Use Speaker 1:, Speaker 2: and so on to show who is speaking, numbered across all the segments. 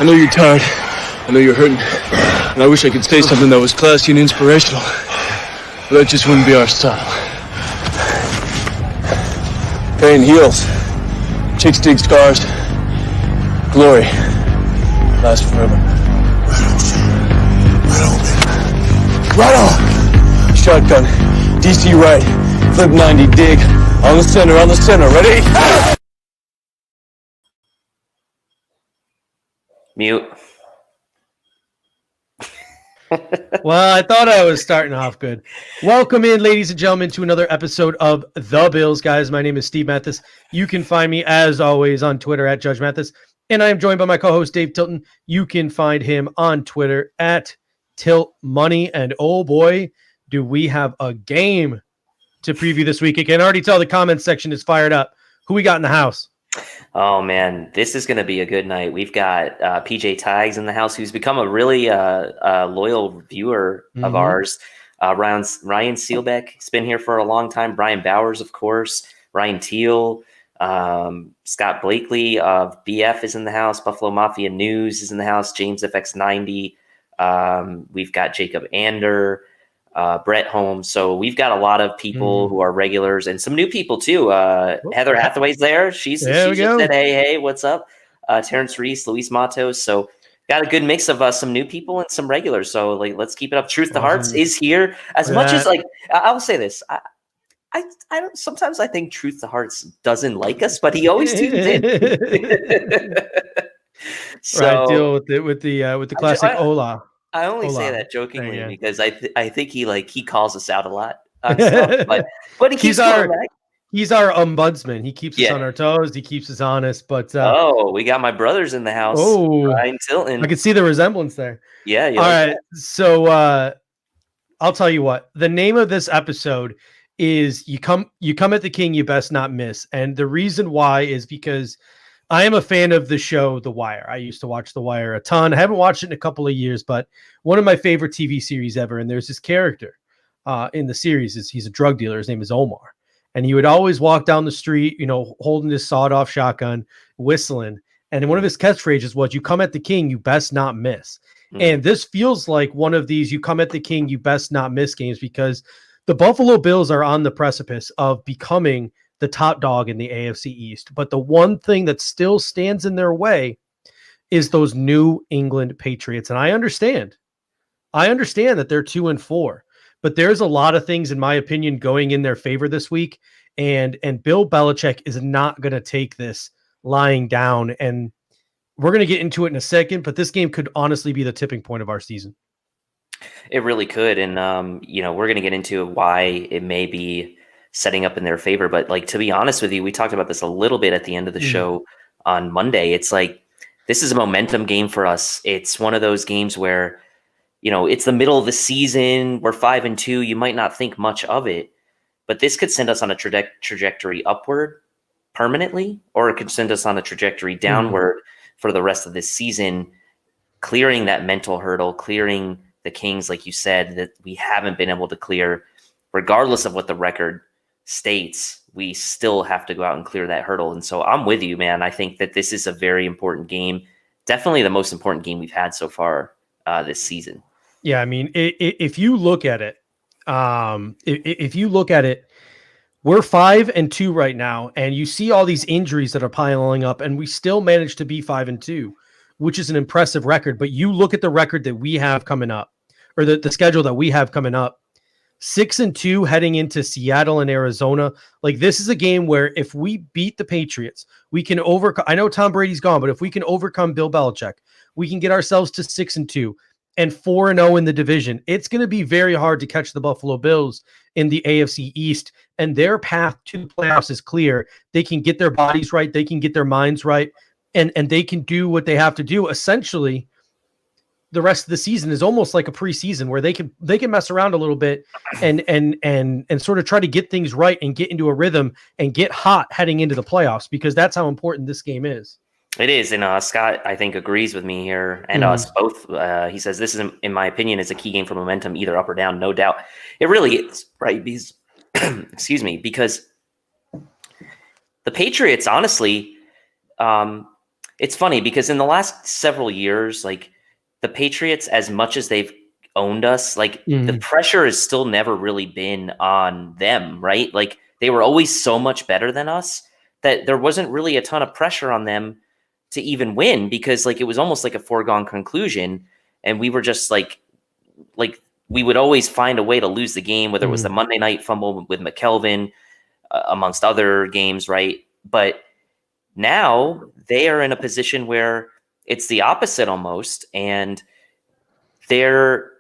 Speaker 1: I know you're tired. I know you're hurting. And I wish I could say something that was classy and inspirational. But that just wouldn't be our style. Pain heals. Chicks dig scars. Glory lasts forever. Right on. Shotgun. DC right. Flip 90. Dig. On the center. On the center. Ready?
Speaker 2: Mute.
Speaker 3: Well, I thought I was starting off good. Welcome in, ladies and gentlemen, to another episode of The Bills, guys. My name is Steve Mathis. You can find me, as always, on Twitter at Judge Mathis. And I am joined by my co-host, Dave Tilton. You can find him on Twitter at Tilt Money. And oh boy, do we have a game to preview this week. I can already tell the comments section is fired up. Who we got in the house?
Speaker 2: Oh, man, this is going to be a good night. We've got PJ Tiggs in the house, who's become a really loyal viewer of ours. Ryan Seelbeck has been here for a long time. Brian Bowers, of course. Ryan Teal. Scott Blakely of BF is in the house. Buffalo Mafia News is in the house. James FX90. We've got Jacob Ander. Brett Holmes. So we've got a lot of people who are regulars and some new people too. Heather Hathaway's there. She just said, hey, what's up? Terrence Reese, Luis Matos. So got a good mix of some new people and some regulars. So let's keep it up. Truth to Hearts is here. As much as I will say this, I don't. Sometimes I think Truth to Hearts doesn't like us, but he always tunes in. So
Speaker 3: right, deal with the classic Ola.
Speaker 2: I only say that jokingly because I think he calls us out a lot on stuff, but he keeps
Speaker 3: he's our ombudsman. He keeps us on our toes. He keeps us honest. But
Speaker 2: we got my brothers in the house. Ryan Tilton.
Speaker 3: I can see the resemblance there.
Speaker 2: Yeah.
Speaker 3: All right. So I'll tell you what. The name of this episode is "You Come at the King, You Best Not Miss," and the reason why is because I am a fan of the show The Wire. I used to watch The Wire a ton. I haven't watched it in a couple of years, but one of my favorite TV series ever. And there's this character in the series. He's a drug dealer. His name is Omar. And he would always walk down the street, holding his sawed-off shotgun, whistling. And one of his catchphrases was, "You come at the king, you best not miss." And this feels like one of these "you come at the king, you best not miss" games because the Buffalo Bills are on the precipice of becoming the top dog in the AFC East. But the one thing that still stands in their way is those New England Patriots. And I understand that they're 2-4, but there's a lot of things, in my opinion, going in their favor this week. And Bill Belichick is not going to take this lying down. And we're going to get into it in a second, but this game could honestly be the tipping point of our season.
Speaker 2: It really could. And, we're going to get into why it may be setting up in their favor. But to be honest with you, we talked about this a little bit at the end of the show on Monday. It's this is a momentum game for us. It's one of those games where, it's the middle of the season. We're 5-2. You might not think much of it, but this could send us on a trajectory upward permanently, or it could send us on a trajectory downward for the rest of this season, clearing that mental hurdle, clearing the Kings, like you said, that we haven't been able to clear, regardless of what the record states. We still have to go out and clear that hurdle. And so I'm with you, man. I think that this is a very important game. Definitely the most important game we've had so far this season.
Speaker 3: Yeah. I mean, if you look at it, we're 5-2 right now, and you see all these injuries that are piling up, and we still managed to be 5-2, which is an impressive record. But you look at the record that we have coming up, or the schedule that we have coming up, 6-2 heading into Seattle and Arizona. This is a game where if we beat the Patriots, we can overcome. I know Tom Brady's gone, but if we can overcome Bill Belichick, we can get ourselves to 6-2 and 4-0 in the division. It's going to be very hard to catch the Buffalo Bills in the AFC East, and their path to the playoffs is clear. They can get their bodies right. They can get their minds right, and they can do what they have to do. Essentially, the rest of the season is almost like a preseason where they can mess around a little bit and sort of try to get things right and get into a rhythm and get hot heading into the playoffs, because that's how important this game is.
Speaker 2: It is. And Scott, I think, agrees with me here, and us both. He says this is, in my opinion, is a key game for momentum, either up or down. No doubt. It really is, right? Because, excuse me, because the Patriots, honestly, It's funny because in the last several years, like the Patriots, as much as they've owned us, like the pressure has still never really been on them, right? Like they were always so much better than us that there wasn't really a ton of pressure on them to even win because like it was almost like a foregone conclusion. And we were just like we would always find a way to lose the game, whether it was the Monday night fumble with McKelvin, amongst other games, right? But now they are in a position where it's the opposite almost, and they're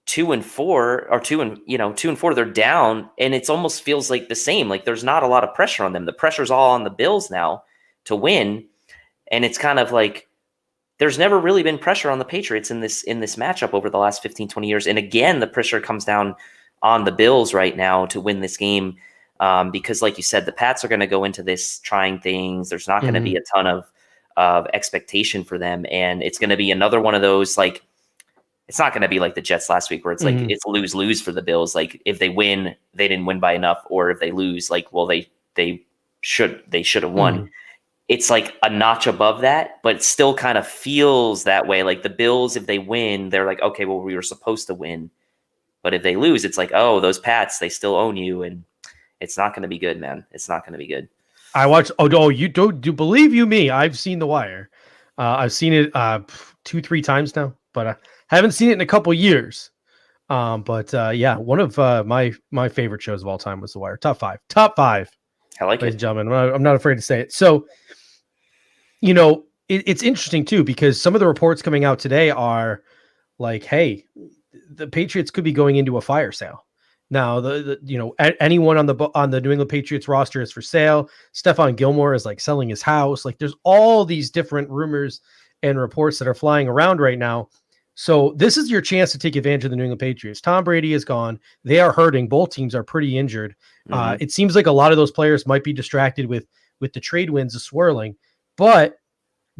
Speaker 2: 2-4 or 2-4. They're down, and it's almost feels like the same. Like there's not a lot of pressure on them. The pressure's all on the Bills now to win, and it's kind of like there's never really been pressure on the Patriots in this matchup over the last 15, 20 years. And again, the pressure comes down on the Bills right now to win this game. Because like you said, the Pats are going to go into this trying things. There's not going to be a ton of expectation for them. And it's going to be another one of those, like, it's not going to be like the Jets last week where it's like, it's lose for the Bills. Like if they win, they didn't win by enough. Or if they lose, like, well, they should have won. It's like a notch above that, but it still kind of feels that way. Like the Bills, if they win, they're like, okay, well, we were supposed to win. But if they lose, it's like, oh, those Pats, they still own you. And it's not going to be good, man. It's not going to be good.
Speaker 3: I watched. You don't do believe you me? I've seen The Wire. I've seen it 2-3 times now, but haven't seen it in a couple years. Yeah, one of my favorite shows of all time was The Wire. Top five.
Speaker 2: I like
Speaker 3: ladies
Speaker 2: it,
Speaker 3: and gentlemen. I'm not afraid to say it. So, it's interesting too because some of the reports coming out today are like, hey, the Patriots could be going into a fire sale. Now, anyone on the New England Patriots roster is for sale. Stephon Gilmore is like selling his house. Like there's all these different rumors and reports that are flying around right now. So this is your chance to take advantage of the New England Patriots. Tom Brady is gone. They are hurting. Both teams are pretty injured. It seems like a lot of those players might be distracted with the trade winds swirling. But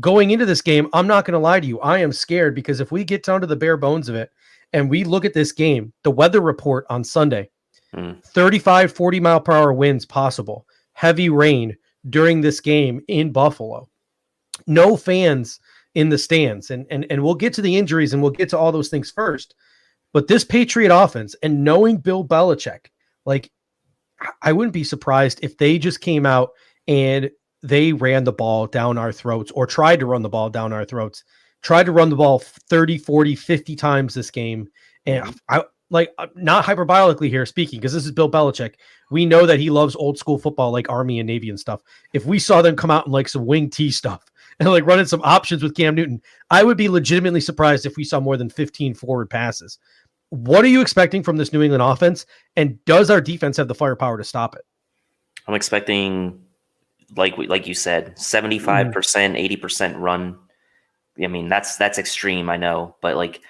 Speaker 3: going into this game, I'm not going to lie to you. I am scared because if we get down to the bare bones of it, and we look at this game, the weather report on Sunday, 35, 40 mile per hour winds possible, heavy rain during this game in Buffalo, no fans in the stands. And we'll get to the injuries and we'll get to all those things first. But this Patriot offense and knowing Bill Belichick, like I wouldn't be surprised if they just came out and they ran the ball down our throats or tried to run the ball down our throats. Tried to run the ball 30, 40, 50 times this game. And I like not hyperbolically here speaking, because this is Bill Belichick. We know that he loves old school football, like Army and Navy and stuff. If we saw them come out in like some wing T stuff and like running some options with Cam Newton, I would be legitimately surprised if we saw more than 15 forward passes. What are you expecting from this New England offense? And does our defense have the firepower to stop it?
Speaker 2: I'm expecting, like you said, 75%, 80% run. I mean, that's extreme, I know, but like,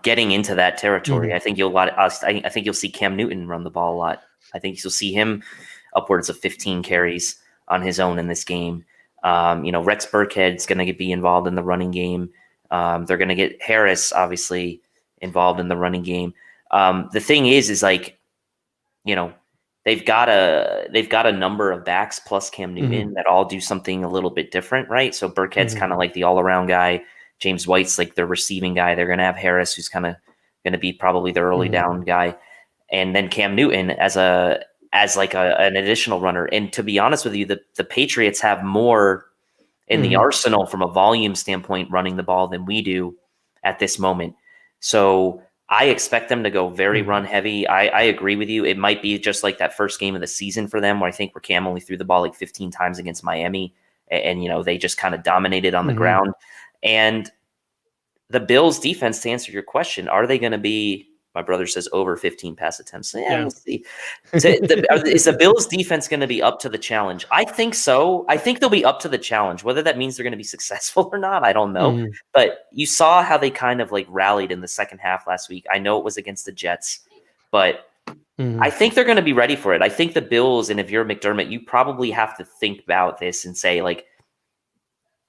Speaker 2: getting into that territory, I think I think you'll see Cam Newton run the ball a lot. I think you'll see him upwards of 15 carries on his own in this game. Rex Burkhead's going to be involved in the running game. They're going to get Harris obviously involved in the running game. The thing is like, they've got a number of backs plus Cam Newton that all do something a little bit different, right? So Burkhead's kind of like the all-around guy. James White's like the receiving guy. They're going to have Harris, who's kind of going to be probably the early down guy, and then Cam Newton as an additional runner. And to be honest with you, the Patriots have more in the arsenal from a volume standpoint running the ball than we do at this moment. So I expect them to go very run heavy. I agree with you. It might be just like that first game of the season for them, where I think Cam only threw the ball like 15 times against Miami, and they just kind of dominated on the ground. And the Bills defense, to answer your question, are they going to be, my brother says, over 15 pass attempts? We'll see. Is the Bills defense going to be up to the challenge? I think so. I think they'll be up to the challenge. Whether that means they're going to be successful or not, I don't know. But you saw how they kind of like rallied in the second half last week. I know it was against the Jets, but I think they're going to be ready for it. I think the Bills, and if you're McDermott, you probably have to think about this and say, like,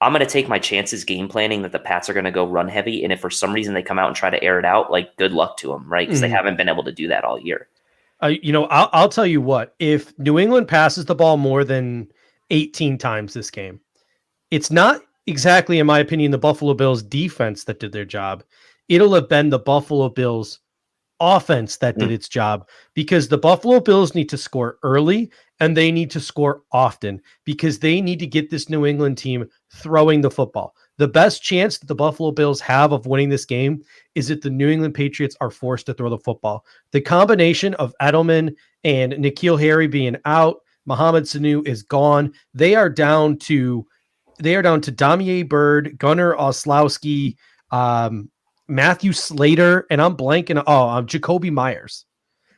Speaker 2: I'm going to take my chances game planning that the Pats are going to go run heavy. And if for some reason they come out and try to air it out, like, good luck to them, right? Because they haven't been able to do that all year.
Speaker 3: I'll tell you what, if New England passes the ball more than 18 times this game, it's not exactly, in my opinion, the Buffalo Bills defense that did their job. It'll have been the Buffalo Bills offense that did its job, because the Buffalo Bills need to score early and they need to score often, because they need to get this New England team throwing the football. The best chance that the Buffalo Bills have of winning this game is if the New England Patriots are forced to throw the football. The combination of Edelman and N'Keal Harry being out, Mohamed Sanu is gone. They are down to Damier Byrd, Gunnar Oslowski, Matthew Slater, and I'm blanking. I'm Jacoby Myers.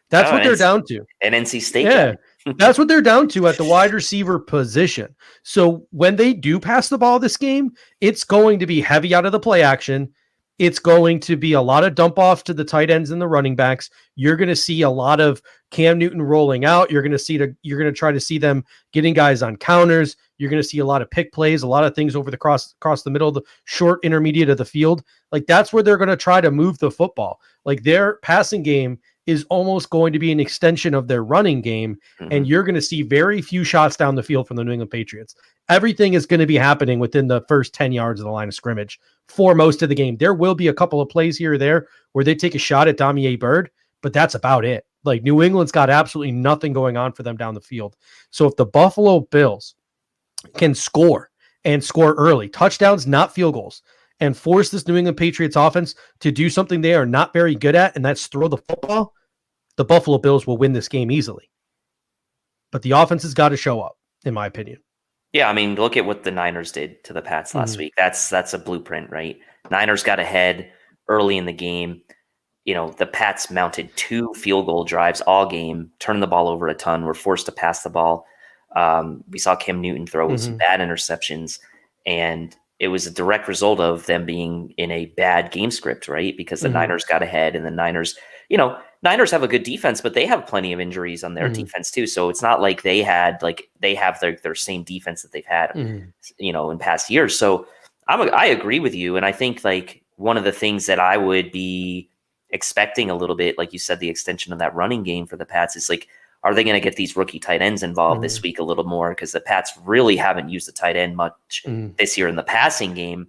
Speaker 3: That's what they're down to.
Speaker 2: An NC State
Speaker 3: Yeah,
Speaker 2: guy.
Speaker 3: that's what they're down to at the wide receiver position. So when they do pass the ball this game, it's going to be heavy out of the play action. It's going to be a lot of dump off to the tight ends and the running backs. You're going to see a lot of Cam Newton rolling out. You're going to try to see them getting guys on counters. You're going to see a lot of pick plays, a lot of things over the across the middle of the short intermediate of the field. Like, that's where they're going to try to move the football. Like, their passing game is almost going to be an extension of their running game. And you're going to see very few shots down the field from the New England Patriots. Everything is going to be happening within the first 10 yards of the line of scrimmage for most of the game. There will be a couple of plays here or there where they take a shot at Damier Byrd, but that's about it. Like, New England's got absolutely nothing going on for them down the field. So if the Buffalo Bills can score and score early, touchdowns, not field goals, and force this New England Patriots offense to do something they are not very good at, and that's throw the football, the Buffalo Bills will win this game easily. But the offense has got to show up, in my opinion.
Speaker 2: Yeah, I mean, look at what the Niners did to the Pats last week. That's a blueprint, right? Niners got ahead early in the game. You know, the Pats mounted 2 field goal drives all game, turned the ball over a ton, were forced to pass the ball. We saw Cam Newton throw some bad interceptions, and it was a direct result of them being in a bad game script, right? Because the Niners got ahead, and the Niners have a good defense, but they have plenty of injuries on their defense too. So it's not like they have their same defense that they've had, in past years. So I agree with you. And I think, like, one of the things that I would be expecting a little bit, like you said, the extension of that running game for the Pats is, like, are they going to get these rookie tight ends involved this week a little more? Because the Pats really haven't used the tight end much this year in the passing game.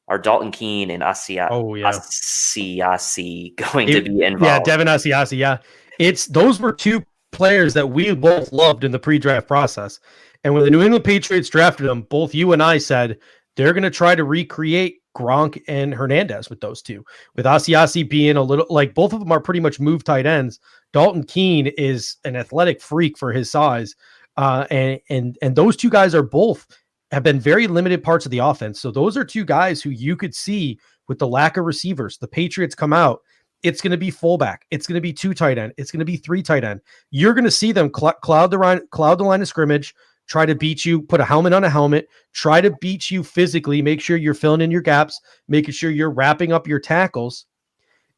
Speaker 2: Are Dalton Keene and Asiasi going to be involved?
Speaker 3: Yeah, Devin Asiasi. Yeah, those were 2 players that we both loved in the pre-draft process. And when the New England Patriots drafted them, both you and I said they're going to try to recreate Gronk and Hernandez with those 2. With Asiasi being a little, like, both of them are pretty much move tight ends. Dalton Keene is an athletic freak for his size. And those 2 guys have been very limited parts of the offense. So those are 2 guys who you could see, with the lack of receivers, the Patriots come out, it's going to be fullback. It's going to be 2 tight end. It's going to be 3 tight end. You're going to see them cloud the line of scrimmage, try to beat you, put a helmet on a helmet, try to beat you physically, make sure you're filling in your gaps, making sure you're wrapping up your tackles,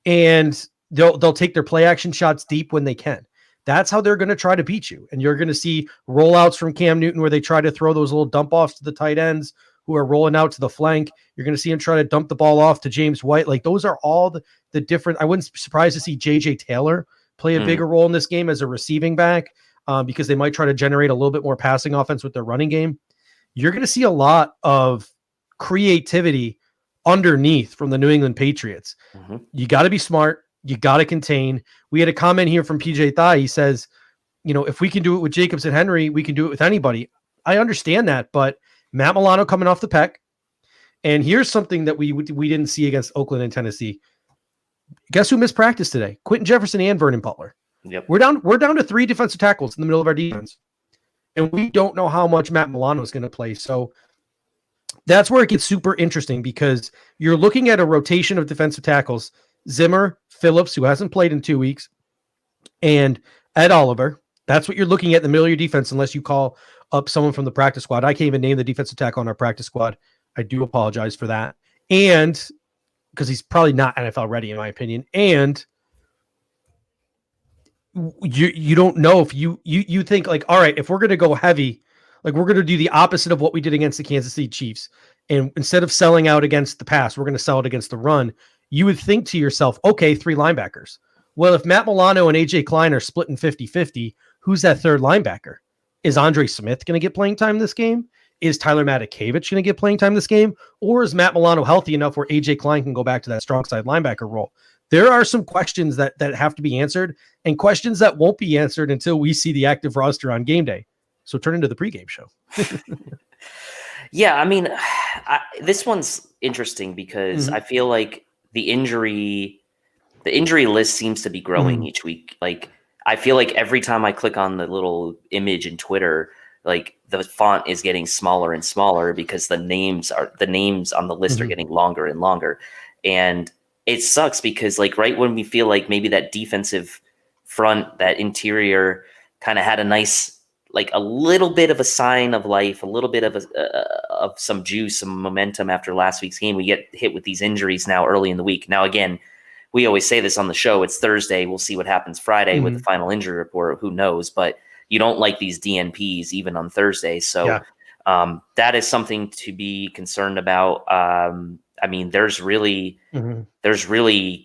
Speaker 3: and they'll take their play action shots deep when they can. That's how they're going to try to beat you. And you're going to see rollouts from Cam Newton where they try to throw those little dump offs to the tight ends who are rolling out to the flank. You're going to see him try to dump the ball off to James White. Like, those are all the different. I wouldn't be surprised to see JJ Taylor play a bigger role in this game as a receiving back, because they might try to generate a little bit more passing offense with their running game. You're going to see a lot of creativity underneath from the New England Patriots. You got to be smart. You got to contain. We had a comment here from PJ Thigh. He says, if we can do it with Jacobs and Henry, we can do it with anybody. I understand that, but Matt Milano coming off the peck. And here's something that we didn't see against Oakland and Tennessee. Guess who missed practice today? Quentin Jefferson and Vernon Butler.
Speaker 2: Yep.
Speaker 3: We're down to 3 defensive tackles in the middle of our defense. And we don't know how much Matt Milano is going to play. So that's where it gets super interesting, because you're looking at a rotation of defensive tackles. Zimmer, Phillips, who hasn't played in 2 weeks, and Ed Oliver. That's what you're looking at in the middle of your defense, unless you call up someone from the practice squad. I can't even name the defensive tackle on our practice squad. I do apologize for that. And because he's probably not NFL ready, in my opinion. And you don't know if you think, like, all right, if we're going to go heavy, like, we're going to do the opposite of what we did against the Kansas City Chiefs. And instead of selling out against the pass, we're going to sell it against the run. You would think to yourself, okay, 3 linebackers. Well, if Matt Milano and AJ Klein are splitting 50-50, who's that third linebacker? Is Andre Smith going to get playing time this game? is Tyler Matakevich going to get playing time this game? Or is Matt Milano healthy enough where AJ Klein can go back to that strong side linebacker role? There are some questions that have to be answered, and questions that won't be answered until we see the active roster on game day. So turn into the pregame show.
Speaker 2: Yeah, I mean, this one's interesting because I feel like the injury list seems to be growing each week. Like, I feel like every time I click on the little image in Twitter, like the font is getting smaller and smaller because the names on the list are getting longer and longer. And it sucks because, like, right when we feel like maybe that defensive front, that interior kind of had a nice, like a little bit of a sign of life, a little bit of some juice, some momentum after last week's game, we get hit with these injuries now early in the week. Now, again, we always say this on the show, it's Thursday. We'll see what happens Friday with the final injury report. Who knows? But you don't like these DNPs even on Thursday. So that is something to be concerned about. I mean, there's really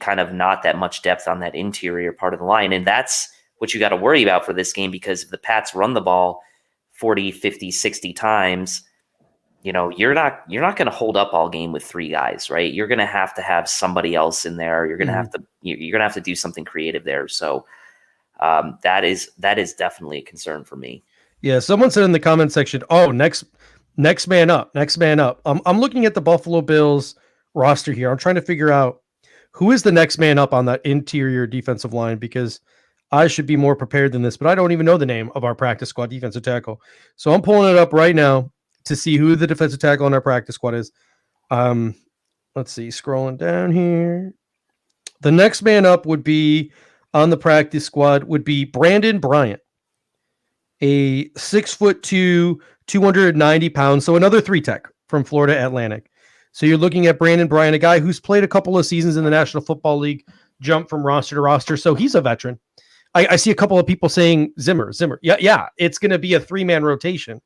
Speaker 2: kind of not that much depth on that interior part of the line. And that's what you got to worry about for this game, because if the Pats run the ball 40, 50, 60 times, you know, you're not going to hold up all game with three guys, right? You're going to have somebody else in there. You're going to have to do something creative there. So that is definitely a concern for me. Yeah.
Speaker 3: Someone said in the comment section, "Oh, next man up. I'm looking at the Buffalo Bills roster here. I'm trying to figure out who is the next man up on that interior defensive line, because I should be more prepared than this, but I don't even know the name of our practice squad defensive tackle. So I'm pulling it up right now to see who the defensive tackle on our practice squad is. Let's see, scrolling down here. The next man up would be on the practice squad would be Brandon Bryant, a 6'2", 290 pounds. So another 3-tech from Florida Atlantic. So you're looking at Brandon Bryant, a guy who's played a couple of seasons in the National Football League, jumped from roster to roster. So he's a veteran. I see a couple of people saying Zimmer. Yeah. It's going to be a 3-man rotation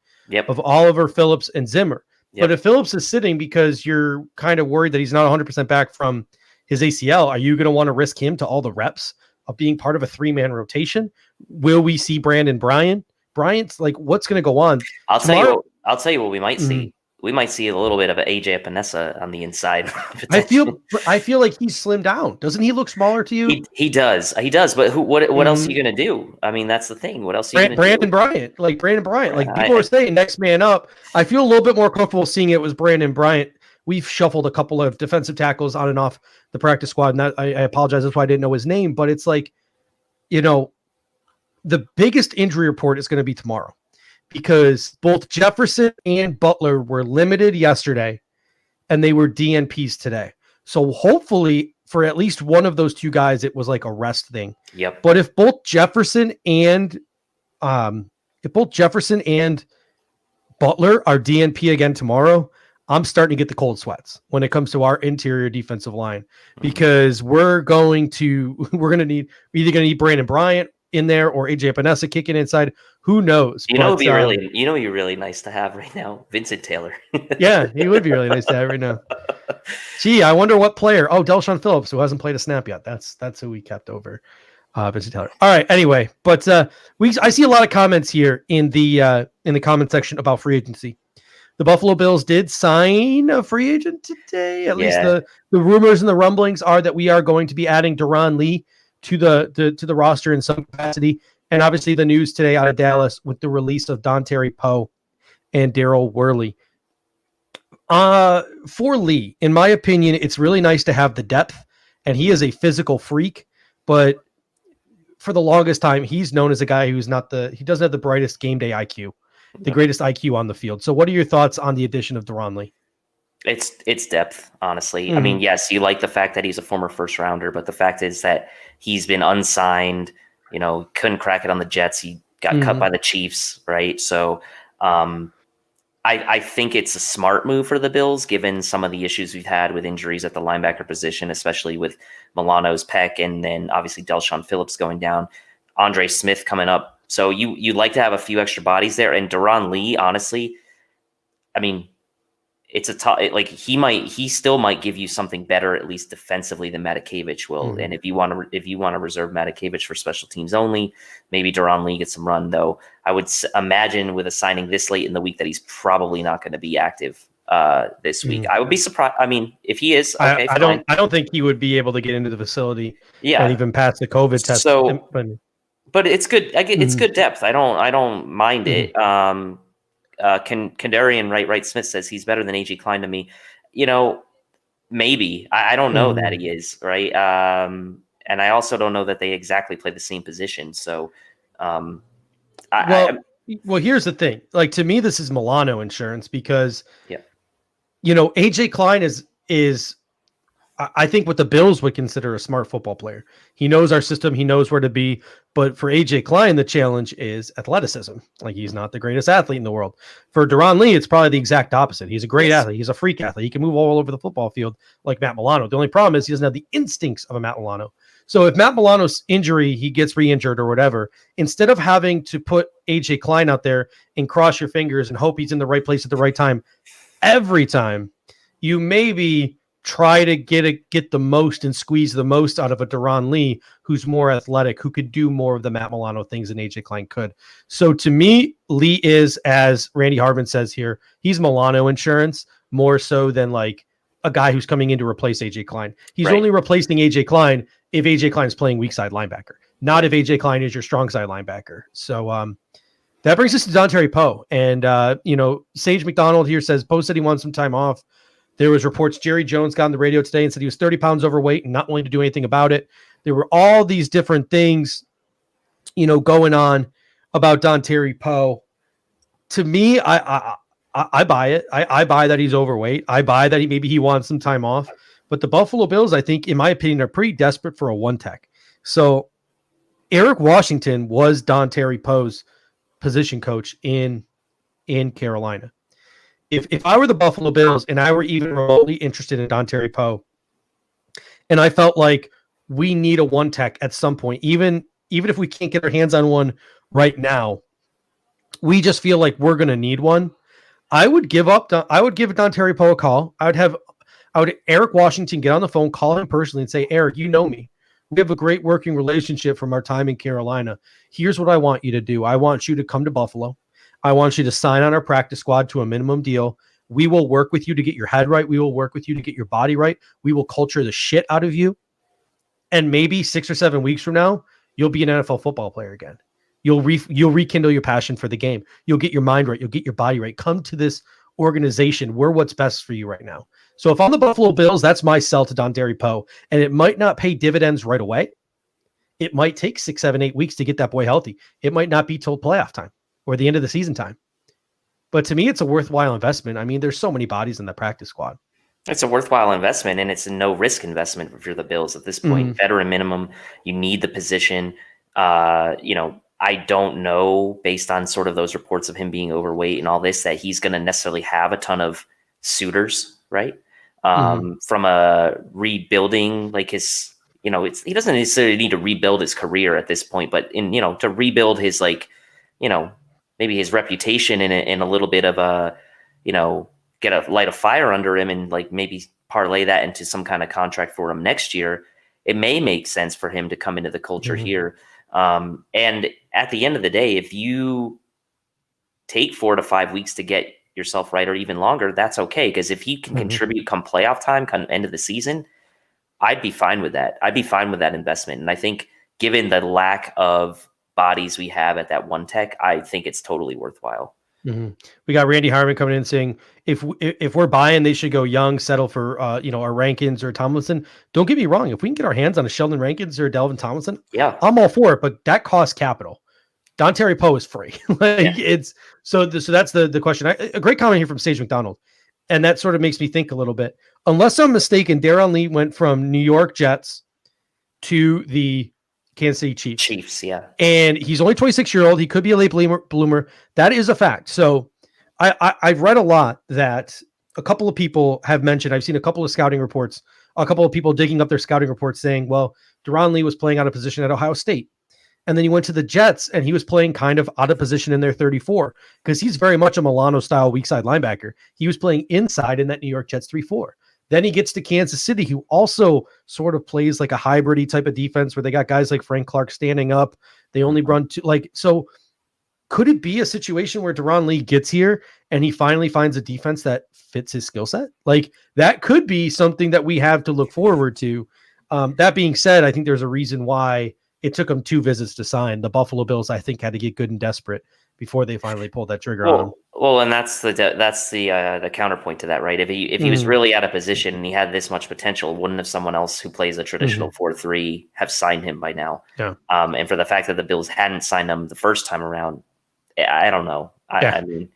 Speaker 3: of Oliver, Phillips, and Zimmer. Yep. But if Phillips is sitting because you're kind of worried that he's not 100% back from his ACL, are you going to want to risk him to all the reps of being part of a 3-man rotation? Will we see Brandon Bryant's like, what's going to go on?
Speaker 2: I'll tell you what we might see. We might see a little bit of an AJ Epinesa on the inside.
Speaker 3: I feel like he's slimmed down. Doesn't he look smaller to you?
Speaker 2: He does. But what else are you going to do? I mean, that's the thing. What else are you going to do?
Speaker 3: Brandon Bryant. Like, people are saying next man up. I feel a little bit more comfortable seeing it was Brandon Bryant. We've shuffled a couple of defensive tackles on and off the practice squad, and I apologize. That's why I didn't know his name. But it's like, you know, the biggest injury report is going to be tomorrow, because both Jefferson and Butler were limited yesterday and they were DNPs today. So hopefully for at least one of those two guys, it was like a rest thing.
Speaker 2: Yep.
Speaker 3: But if both Jefferson and Butler are DNP again tomorrow, I'm starting to get the cold sweats when it comes to our interior defensive line, because we're going to need Brandon Bryant in there or AJ Epinesa kicking inside. Who knows?
Speaker 2: It'd be really nice to have right now, Vincent Taylor.
Speaker 3: Yeah, he would be really nice to have right now. Gee, I wonder what player. Oh, Delshon Phillips, who hasn't played a snap yet. That's who we kept over Vincent Taylor. All right. Anyway, but I see a lot of comments here in the comment section about free agency. The Buffalo Bills did sign a free agent today. At least the rumors and the rumblings are that we are going to be adding Duron Lee to the roster in some capacity. And obviously the news today out of Dallas with the release of Dontari Poe and Daryl Worley. For Lee, in my opinion, it's really nice to have the depth, and he is a physical freak, but for the longest time, he's known as a guy who's he doesn't have the brightest game day IQ, the greatest IQ on the field. So what are your thoughts on the addition of Duron Lee?
Speaker 2: It's depth, honestly. I mean, yes, you like the fact that he's a former first rounder, but the fact is that he's been unsigned, you know, couldn't crack it on the Jets. He got cut by the Chiefs, right? So I think it's a smart move for the Bills, given some of the issues we've had with injuries at the linebacker position, especially with Milano's pec, and then obviously Delshon Phillips going down, Andre Smith coming up. So you'd like to have a few extra bodies there. And Duron Lee, honestly, I mean, it's a tough. Like he still might give you something better, at least defensively, than Matakevich will.
Speaker 3: Mhm.
Speaker 2: And if you want to reserve Matakevich for special teams only, maybe Duran Lee gets some run. Though I would imagine with a signing this late in the week that he's probably not going to be active this week. I would be surprised. I mean, if he is, okay,
Speaker 3: I
Speaker 2: fine.
Speaker 3: don't think he would be able to get into the facility
Speaker 2: Yeah,
Speaker 3: and even pass the COVID test.
Speaker 2: So, but it's good. It's good depth. I don't mind it. Kandarian Wright Smith says he's better than AJ Klein to me. Maybe. I don't know that he is, right? And I also don't know that they exactly play the same position. So,
Speaker 3: well, here's the thing. Like, to me, this is Milano insurance because, AJ Klein is I think what the Bills would consider a smart football player. He knows our system. He knows where to be. But for AJ Klein, the challenge is athleticism. Like, he's not the greatest athlete in the world. For Duran Lee, it's probably the exact opposite. He's a great athlete. He's a freak athlete. He can move all over the football field like Matt Milano. The only problem is he doesn't have the instincts of a Matt Milano. So if Matt Milano's injury, he gets re-injured or whatever, instead of having to put AJ Klein out there and cross your fingers and hope he's in the right place at the right time every time, you maybe try to get the most and squeeze the most out of a Duran Lee, who's more athletic, who could do more of the Matt Milano things than AJ Klein could. So to me, Lee is, as Randy Hartman says here, he's Milano insurance more so than like a guy who's coming in to replace AJ Klein. He's only replacing AJ Klein if AJ Klein is playing weak side linebacker, not if AJ Klein is your strong side linebacker. So that brings us to Dontari Poe. And, Sage McDonald here says Poe said he wants some time off. There was reports Jerry Jones got on the radio today and said he was 30 pounds overweight and not willing to do anything about it. There were all these different things, going on about Dontari Poe. To me, I buy it. I buy that he's overweight. I buy that maybe he wants some time off. But the Buffalo Bills, I think, in my opinion, are pretty desperate for a one tech. So Eric Washington was Dontari Poe's position coach in Carolina. If I were the Buffalo Bills and I were even remotely interested in Dontari Poe, and I felt like we need a one tech at some point, even if we can't get our hands on one right now, we just feel like we're going to need one. I would give Dontari Poe a call. I would Eric Washington get on the phone, call him personally and say, Eric, you know me. We have a great working relationship from our time in Carolina. Here's what I want you to do. I want you to come to Buffalo. I want you to sign on our practice squad to a minimum deal. We will work with you to get your head right. We will work with you to get your body right. We will culture the shit out of you. And maybe 6 or 7 weeks from now, you'll be an NFL football player again. You'll rekindle your passion for the game. You'll get your mind right. You'll get your body right. Come to this organization. We're what's best for you right now. So if I'm the Buffalo Bills, that's my sell to Dontari Poe. And it might not pay dividends right away. It might take 6, 7, 8 weeks to get that boy healthy. It might not be till playoff time or the end of the season time. But to me, it's a worthwhile investment. I mean, there's so many bodies in the practice squad.
Speaker 2: It's a worthwhile investment, and it's a no-risk investment for the Bills at this point. Veteran minimum, you need the position. I don't know, based on sort of those reports of him being overweight and all this, that he's going to necessarily have a ton of suitors, right? From a rebuilding, like his, he doesn't necessarily need to rebuild his career at this point, but to rebuild his, maybe his reputation in a little bit of a, get a light of fire under him and maybe parlay that into some kind of contract for him next year. It may make sense for him to come into the culture here. And at the end of the day, if you take 4 to 5 weeks to get yourself right or even longer, that's okay. Because if he can contribute come playoff time, come end of the season, I'd be fine with that. I'd be fine with that investment. And I think given the lack of bodies we have at that one tech, I think it's totally worthwhile.
Speaker 3: We got Randy Harmon coming in saying if we're buying, they should go young, settle for our Rankins or Tomlinson. Don't get me wrong, if we can get our hands on a Sheldon Rankins or a Delvin Tomlinson, I'm all for it. But that costs capital. Dontari Poe is free. It's so that's the question. A great comment here from Sage McDonald, and that sort of makes me think a little bit. Unless I'm mistaken, Darren Lee went from New York Jets to the Kansas City Chiefs. And he's only 26-year-old. He could be a late bloomer. That is a fact. So I've read a lot that a couple of people have mentioned. I've seen a couple of scouting reports, a couple of people digging up their scouting reports saying, well, Darron Lee was playing out of position at Ohio State. And then he went to the Jets and he was playing kind of out of position in their 34 because he's very much a Milano style weak side linebacker. He was playing inside in that New York Jets 3-4. Then he gets to Kansas City, who also sort of plays like a hybrid type of defense where they got guys like Frank Clark standing up. They only run two, so could it be a situation where Deron Lee gets here and he finally finds a defense that fits his skill set? Like that could be something that we have to look forward to. That being said, I think there's a reason why it took him 2 visits to sign. The Buffalo Bills, I think, had to get good and desperate before they finally pulled that trigger on him.
Speaker 2: Well, and that's the counterpoint to that, right? If he was really out of position and he had this much potential, wouldn't have someone else who plays a traditional 4-3 have signed him by now?
Speaker 3: Yeah.
Speaker 2: And for the fact that the Bills hadn't signed him the first time around, I don't know. I mean,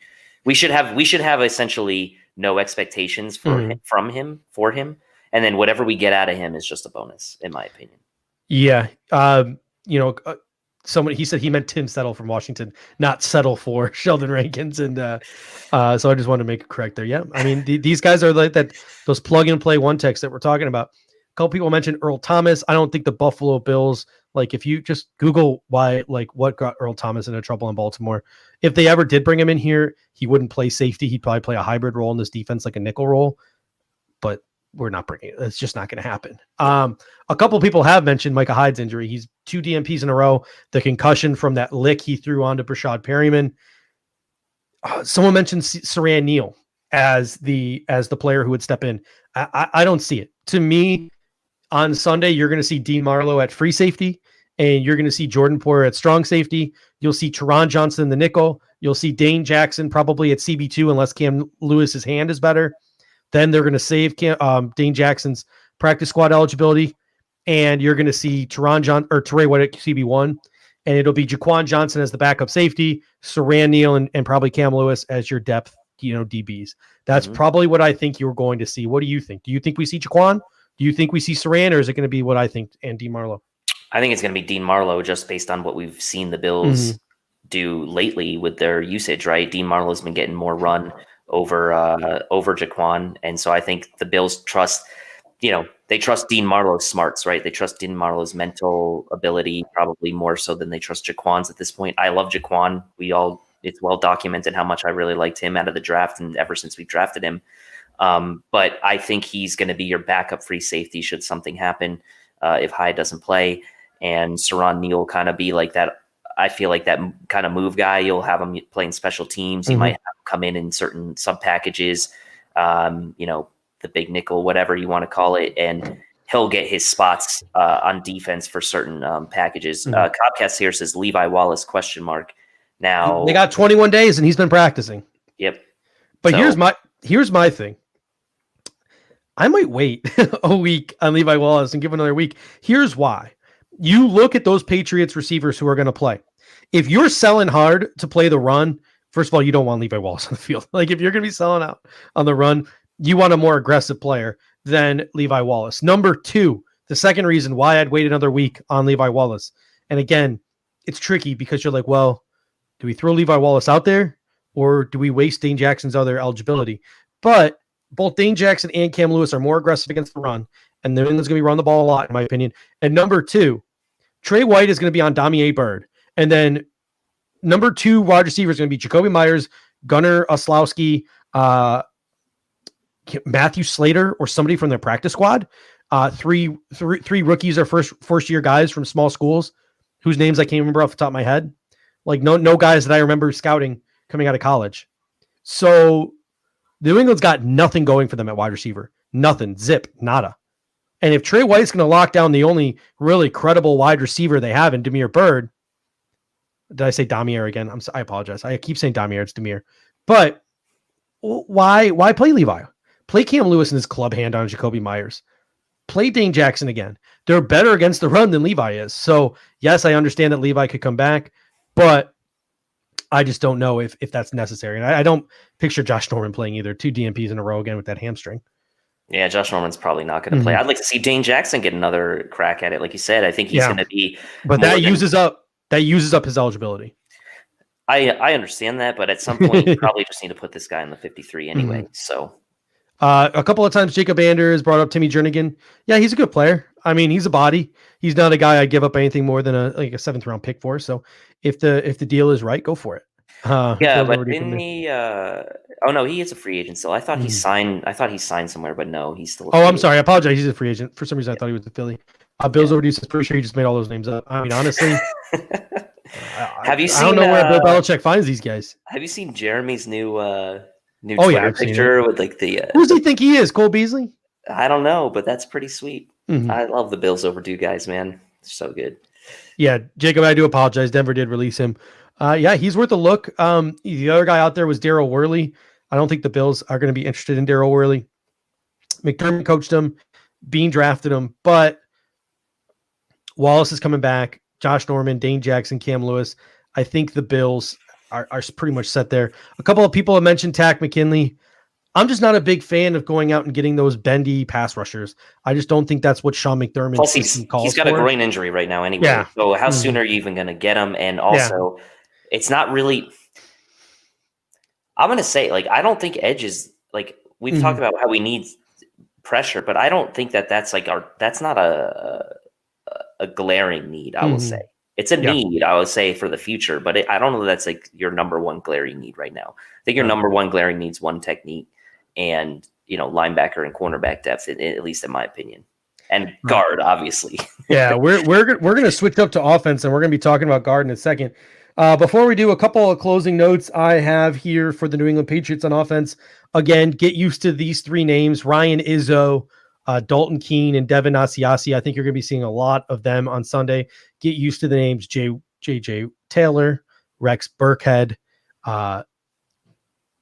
Speaker 2: we should have essentially no expectations for him, and then whatever we get out of him is just a bonus, in my opinion.
Speaker 3: Yeah. Someone, he said he meant Tim Settle from Washington, not settle for Sheldon Rankins. And so I just wanted to make it correct there. Yeah. I mean, these guys are like that, those plug and play one techs that we're talking about. A couple people mentioned Earl Thomas. I don't think the Buffalo Bills, like if you just Google what got Earl Thomas into trouble in Baltimore, if they ever did bring him in here, he wouldn't play safety. He'd probably play a hybrid role in this defense, like a nickel role, but we're not bringing it. It's just not going to happen. A couple of people have mentioned Micah Hyde's injury. He's 2 DMPs in a row. The concussion from that lick he threw onto Brashad Perryman. Someone mentioned Saran Neal as the player who would step in. I don't see it. To me, on Sunday, you're going to see Dean Marlowe at free safety, and you're going to see Jordan Poyer at strong safety. You'll see Teron Johnson in the nickel. You'll see Dane Jackson probably at CB2 unless Cam Lewis's hand is better. Then they're going to save Dane Jackson's practice squad eligibility, and you're going to see Teray White at CB1, and it'll be Jaquan Johnson as the backup safety, Saran Neal, and probably Cam Lewis as your depth, DBs. That's probably what I think you're going to see. What do you think? Do you think we see Jaquan? Do you think we see Saran, or is it going to be what I think and Dean Marlowe?
Speaker 2: I think it's going to be Dean Marlowe just based on what we've seen the Bills do lately with their usage, right? Dean Marlowe's been getting more run over Jaquan. And so I think the Bills trust Dean Marlowe's smarts, right? They trust Dean Marlowe's mental ability probably more so than they trust Jaquan's at this point. I love Jaquan. It's well documented how much I really liked him out of the draft and ever since we drafted him. But I think he's going to be your backup free safety should something happen if Hyde doesn't play. And Saran Neal kind of be like that. I feel like that kind of move guy. You'll have him playing special teams. He might have him come in certain sub packages, the big nickel, whatever you want to call it, and he'll get his spots on defense for certain packages. Copcast here says Levi Wallace ? Now
Speaker 3: they got 21 days and he's been practicing.
Speaker 2: Yep.
Speaker 3: But here's my thing. I might wait a week on Levi Wallace and give another week. Here's why. You look at those Patriots receivers who are going to play. If you're selling hard to play the run, first of all, you don't want Levi Wallace on the field. Like if you're going to be selling out on the run, you want a more aggressive player than Levi Wallace. Number 2, the second reason why I'd wait another week on Levi Wallace. And again, it's tricky because you're like, well, do we throw Levi Wallace out there or do we waste Dane Jackson's other eligibility? But both Dane Jackson and Cam Lewis are more aggressive against the run, and New England's going to be run the ball a lot, in my opinion. And number 2, Trey White is going to be on Damier Byrd. And then number 2 wide receiver is going to be Jacoby Myers, Gunnar Oslowski, Matthew Slater, or somebody from their practice squad. Three rookies are first year guys from small schools whose names I can't remember off the top of my head. Like no guys that I remember scouting coming out of college. So New England's got nothing going for them at wide receiver. Nothing. Zip. Nada. And if Trey White's going to lock down the only really credible wide receiver they have in Damier Byrd, did I say Damier again? I apologize. I keep saying Damier. It's Damier. But why play Levi? Play Cam Lewis in his club hand on Jacoby Myers. Play Dane Jackson again. They're better against the run than Levi is. So, yes, I understand that Levi could come back, but I just don't know if that's necessary. And I don't picture Josh Norman playing either 2 DMPs in a row again with that hamstring.
Speaker 2: Yeah, Josh Norman's probably not going to play. I'd like to see Dane Jackson get another crack at it. Like you said, I think he's going to be.
Speaker 3: But that uses up his eligibility.
Speaker 2: I understand that, but at some point, you probably just need to put this guy in the 53 anyway. So
Speaker 3: A couple of times Jacob Anders brought up Timmy Jernigan. Yeah, he's a good player. I mean, he's a body. He's not a guy I'd give up anything more than a 7th round pick for. So if the deal is right, go for it.
Speaker 2: Yeah, but didn't he? Oh no, he is a free agent still. I thought he
Speaker 3: Mhm.
Speaker 2: signed. I thought he signed somewhere, but no, he's still.
Speaker 3: Oh, I'm sorry. I apologize. He's a free agent. For some reason, I thought he was a Philly. Bill's overdue says pretty sure he just made all those names up. I mean, honestly,
Speaker 2: Have you seen?
Speaker 3: I don't know where Bill Belichick finds these guys.
Speaker 2: Have you seen Jeremy's new
Speaker 3: Twitter
Speaker 2: I've picture with like the?
Speaker 3: Who does he think he is? Cole Beasley?
Speaker 2: I don't know, but that's pretty sweet.
Speaker 3: Mhm.
Speaker 2: I love the Bills overdue guys, man. They're so good.
Speaker 3: Yeah, Jacob, I do apologize. Denver did release him. Yeah, he's worth a look. The other guy out there was Daryl Worley. I don't think the Bills are going to be interested in Daryl Worley. McDermott coached him, Bean drafted him, but Wallace is coming back. Josh Norman, Dane Jackson, Cam Lewis. I think the Bills are pretty much set there. A couple of people have mentioned Tack McKinley. I'm just not a big fan of going out and getting those bendy pass rushers. I just don't think that's what Sean McDermott
Speaker 2: Plus, he's got a groin injury right now anyway.
Speaker 3: Yeah.
Speaker 2: So how soon are you even going to get him? And also, it's not really. I'm going to say, like, I don't think edge is like we've talked about how we need pressure, but I don't think that's like that's not a glaring need. I will say it's a need. I would say for the future, but I don't know that that's like your number one glaring need right now. I think your number one glaring needs one technique. And linebacker and cornerback depth, at least in my opinion, and guard, obviously.
Speaker 3: Yeah, we're gonna switch up to offense, and we're gonna be talking about guard in a second. Before we do, a couple of closing notes I have here for the New England Patriots on offense. Again, get used to these 3 names: Ryan Izzo, Dalton Keene, and Devin Asiasi. I think you're gonna be seeing a lot of them on Sunday. Get used to the names: J.J. Taylor, Rex Burkhead,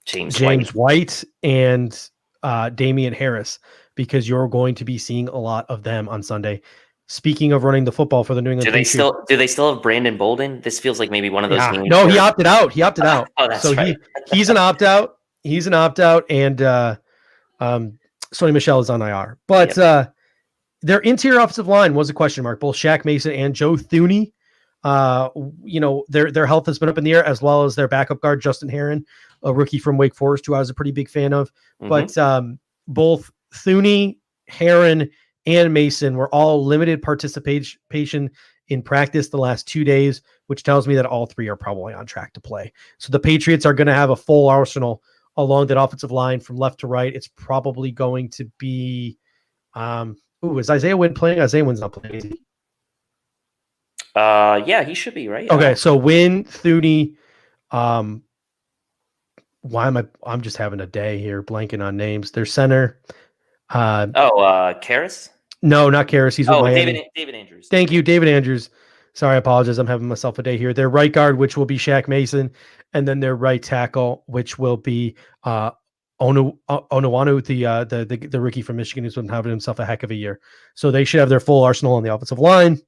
Speaker 3: James White and Damian Harris, because you're going to be seeing a lot of them on Sunday. Speaking of running the football for the New England Patriots,
Speaker 2: do they still have Brandon Bolden? This feels like maybe one of those games.
Speaker 3: No, he opted out.
Speaker 2: Oh, that's
Speaker 3: so
Speaker 2: right.
Speaker 3: he's an opt out. And Sonny Michel is on IR. But their interior offensive line was a question mark. Both Shaq Mason and Joe Thuney. Their health has been up in the air, as well as their backup guard Justin Herron, a rookie from Wake Forest, who I was a pretty big fan of. But both Thuney, Herron, and Mason were all limited participation in practice the last 2 days, which tells me that all 3 are probably on track to play. So the Patriots are going to have a full arsenal along that offensive line from left to right. It's probably going to be is Isaiah Wynn playing? Isaiah Wynn's not playing, is he?
Speaker 2: Yeah, he should be, right?
Speaker 3: Okay, so Wynn, Thuney, I'm just having a day here, blanking on names. Their center.
Speaker 2: Karras?
Speaker 3: No, not Karras. He's with Miami.
Speaker 2: David Andrews.
Speaker 3: Thank you, David Andrews. Sorry, I apologize. I'm having myself a day here. Their right guard, which will be Shaq Mason, and then their right tackle, which will be Onowanu, the rookie from Michigan, who's been having himself a heck of a year. So they should have their full arsenal on the offensive line.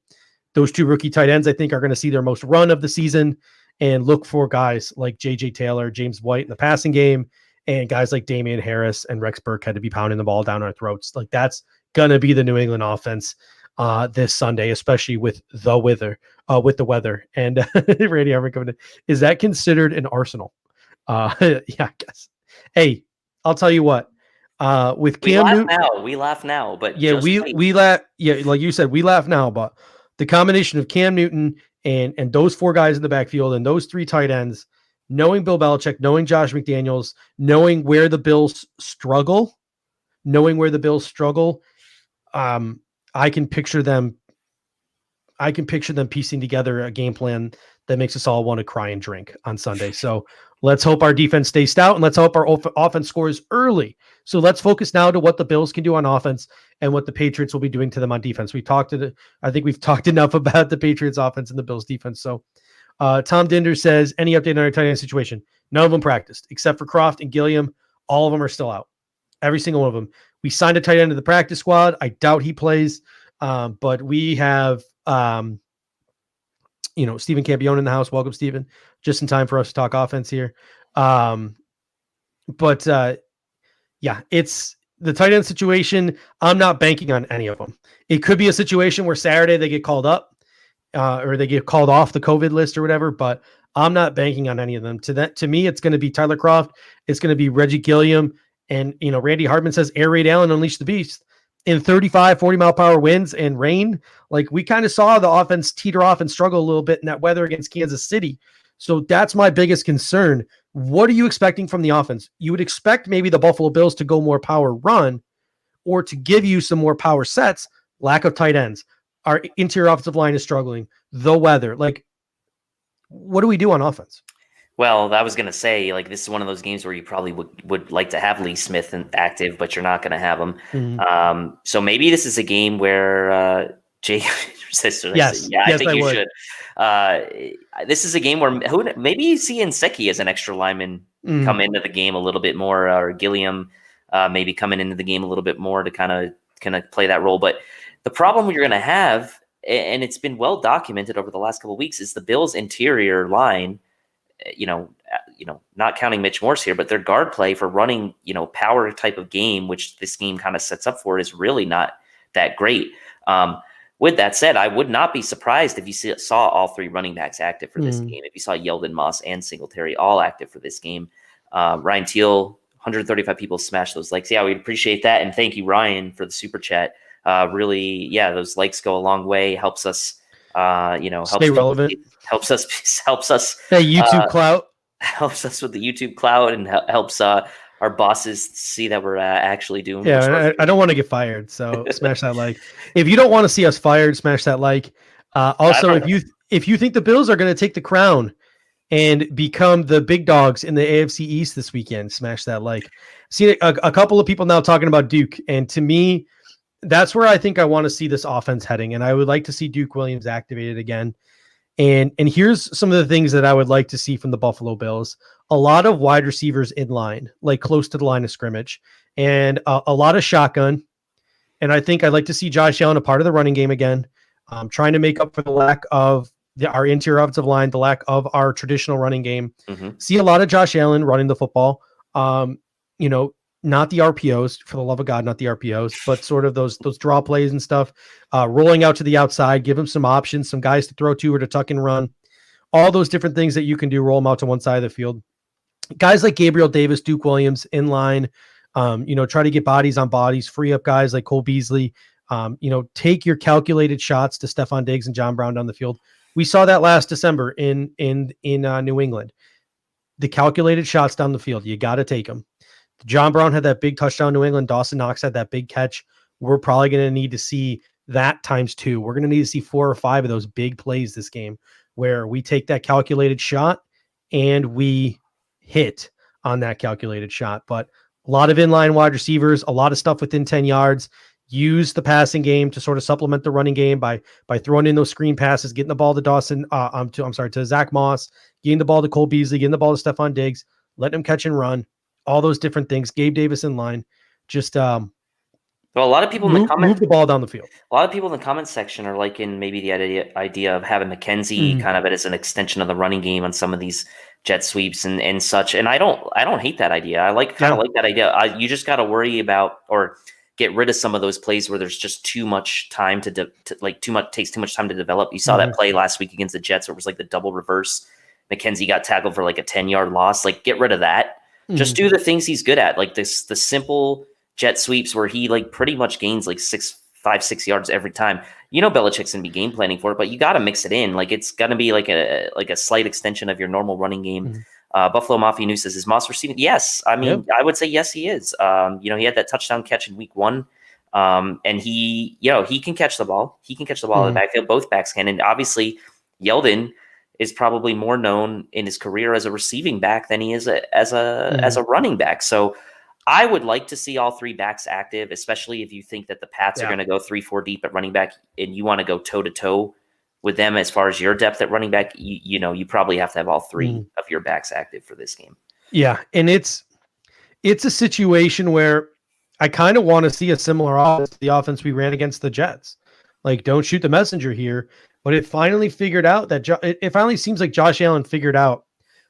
Speaker 3: Those 2 rookie tight ends, I think, are going to see their most run of the season, and look for guys like J.J. Taylor, James White in the passing game, and guys like Damian Harris and Rex Burkhead to be pounding the ball down our throats. Like, that's going to be the New England offense this Sunday, especially with the weather. And Randy Harmon coming in. Is that considered an arsenal? Yeah, I guess. Hey, I'll tell you what. With Cam Newton,
Speaker 2: we laugh now, but
Speaker 3: yeah, we laugh. Yeah, like you said, we laugh now, but the combination of Cam Newton and those 4 guys in the backfield and those 3 tight ends, knowing Bill Belichick, knowing Josh McDaniels, knowing where the Bills struggle, I can picture them piecing together a game plan that makes us all want to cry and drink on Sunday. So let's hope our defense stays stout, and let's hope our offense scores early. So let's focus now to what the Bills can do on offense and what the Patriots will be doing to them on defense. I think we've talked enough about the Patriots offense and the Bills defense. So Tom Dinder says, any update on our tight end situation? None of them practiced except for Croft and Gilliam. All of them are still out. Every single one of them. We signed a tight end to the practice squad. I doubt he plays. But we have, Stephen Campione in the house. Welcome, Stephen. Just in time for us to talk offense here. It's the tight end situation. I'm not banking on any of them. It could be a situation where Saturday they get called up or they get called off the COVID list or whatever, but I'm not banking on any of them. To me, it's going to be Tyler Croft. It's going to be Reggie Gilliam And, Randy Hardman says air raid Allen, unleash the beast. In 35, 40-mile-per-hour winds and rain, like we kind of saw the offense teeter off and struggle a little bit in that weather against Kansas City. So that's my biggest concern. What are you expecting from the offense? You would expect maybe the Buffalo Bills to go more power run or to give you some more power sets. Lack of tight ends. Our interior offensive line is struggling. The weather. Like, what do we do on offense?
Speaker 2: Well, I was going to say, like, this is one of those games where you probably would like to have Lee Smith active, but you're not going to have him.
Speaker 3: Mm-hmm.
Speaker 2: So maybe this is a game where Jake, sister,
Speaker 3: yes,
Speaker 2: I think you should. This is a game where maybe you see Nseki as an extra lineman come into the game a little bit more, or Gilliam maybe coming into the game a little bit more to kind of play that role. But the problem you're going to have, and it's been well documented over the last couple of weeks, is the Bills' interior line. Not counting Mitch Morse here, but their guard play for running, power type of game, which this game kind of sets up for, is really not that great. With that said, I would not be surprised if you saw all three running backs active for this game. If you saw Yeldon, Moss, and Singletary all active for this game. Ryan Teal, 135 people smashed those likes. Yeah, we'd appreciate that. And thank you, Ryan, for the super chat. Really, those likes go a long way. Helps us,
Speaker 3: stay relevant.
Speaker 2: Helps us.
Speaker 3: Hey, YouTube clout.
Speaker 2: Helps us with the YouTube clout and helps our bosses see that we're actually doing.
Speaker 3: Yeah, I don't want to get fired, so smash that like. If you don't want to see us fired, smash that like. Also, if you think the Bills are going to take the crown and become the big dogs in the AFC East this weekend, smash that like. See a couple of people now talking about Duke, and to me, that's where I think I want to see this offense heading, and I would like to see Duke Williams activated again. And here's some of the things that I would like to see from the Buffalo Bills. A lot of wide receivers in line, like close to the line of scrimmage, and a lot of shotgun. And I think I'd like to see Josh Allen a part of the running game again, trying to make up for the lack of our interior offensive line, the lack of our traditional running game. See a lot of Josh Allen running the football. Not the RPOs, for the love of God, not the RPOs, but sort of those draw plays and stuff, rolling out to the outside, give him some options, some guys to throw to or to tuck and run, all those different things that you can do, roll them out to one side of the field. Guys like Gabriel Davis, Duke Williams in line, try to get bodies on bodies, free up guys like Cole Beasley, take your calculated shots to Stephon Diggs and John Brown down the field. We saw that last December in New England. The calculated shots down the field, you got to take them. John Brown had that big touchdown in New England. Dawson Knox had that big catch. We're probably going to need to see that times 2. We're going to need to see 4 or 5 of those big plays this game where we take that calculated shot and we hit on that calculated shot. But a lot of inline wide receivers, a lot of stuff within 10 yards. Use the passing game to sort of supplement the running game by throwing in those screen passes, getting the ball to to Zach Moss, getting the ball to Cole Beasley, getting the ball to Stephon Diggs, letting him catch and run. All those different things. Gabe Davis in line. Just
Speaker 2: well, a lot of people in the
Speaker 3: move the ball down the field.
Speaker 2: A lot of people in the comments section are liking maybe the idea of having McKenzie kind of as an extension of the running game on some of these jet sweeps and such. And I don't hate that idea. I like that idea. You just got to worry about or get rid of some of those plays where there's just too much time takes too much time to develop. You saw that play last week against the Jets where it was like the double reverse. McKenzie got tackled for like a 10-yard loss. Like, get rid of that. Just do the things he's good at, like the simple jet sweeps where he like pretty much gains like 5-6 yards every time. Belichick's gonna be game planning for it, but you got to mix it in. Like, it's gonna be like a slight extension of your normal running game. Buffalo Mafia News says, is Moss receiving? Yes, I mean, I would say yes, he is. He had that touchdown catch in week 1, and he can catch the ball. He can catch the ball in the backfield. Both backs can, and obviously Yeldon is probably more known in his career as a receiving back than he is as a running back. So I would like to see all 3 backs active, especially if you think that the Pats are going to go 3-4 deep at running back and you want to go toe to toe with them as far as your depth at running back. You probably have to have all 3 of your backs active for this game.
Speaker 3: Yeah. And it's a situation where I kind of want to see a similar offense to the offense we ran against the Jets. Like, don't shoot the messenger here. But it finally figured out that it finally seems like Josh Allen figured out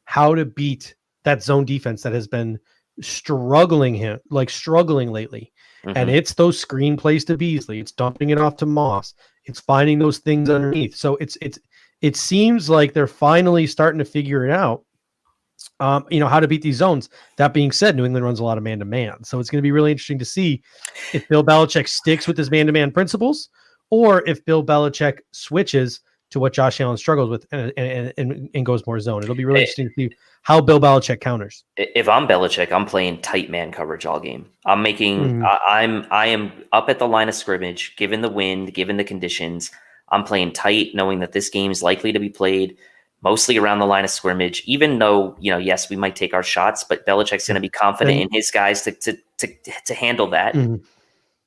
Speaker 3: how to beat that zone defense that has been struggling lately. And it's those screen plays to Beasley. It's dumping it off to Moss. It's finding those things underneath. So it seems like they're finally starting to figure it out. how to beat these zones. That being said, New England runs a lot of man-to-man. So it's going to be really interesting to see if Bill Belichick sticks with his man-to-man principles or if Bill Belichick switches to what Josh Allen struggles with and goes more zone. It'll be really interesting to see how Bill Belichick counters.
Speaker 2: If I'm Belichick, I'm playing tight man coverage all game. I am up at the line of scrimmage, given the wind, given the conditions. I'm playing tight, knowing that this game is likely to be played mostly around the line of scrimmage, even though, yes, we might take our shots, but Belichick's going to be confident in his guys to handle that.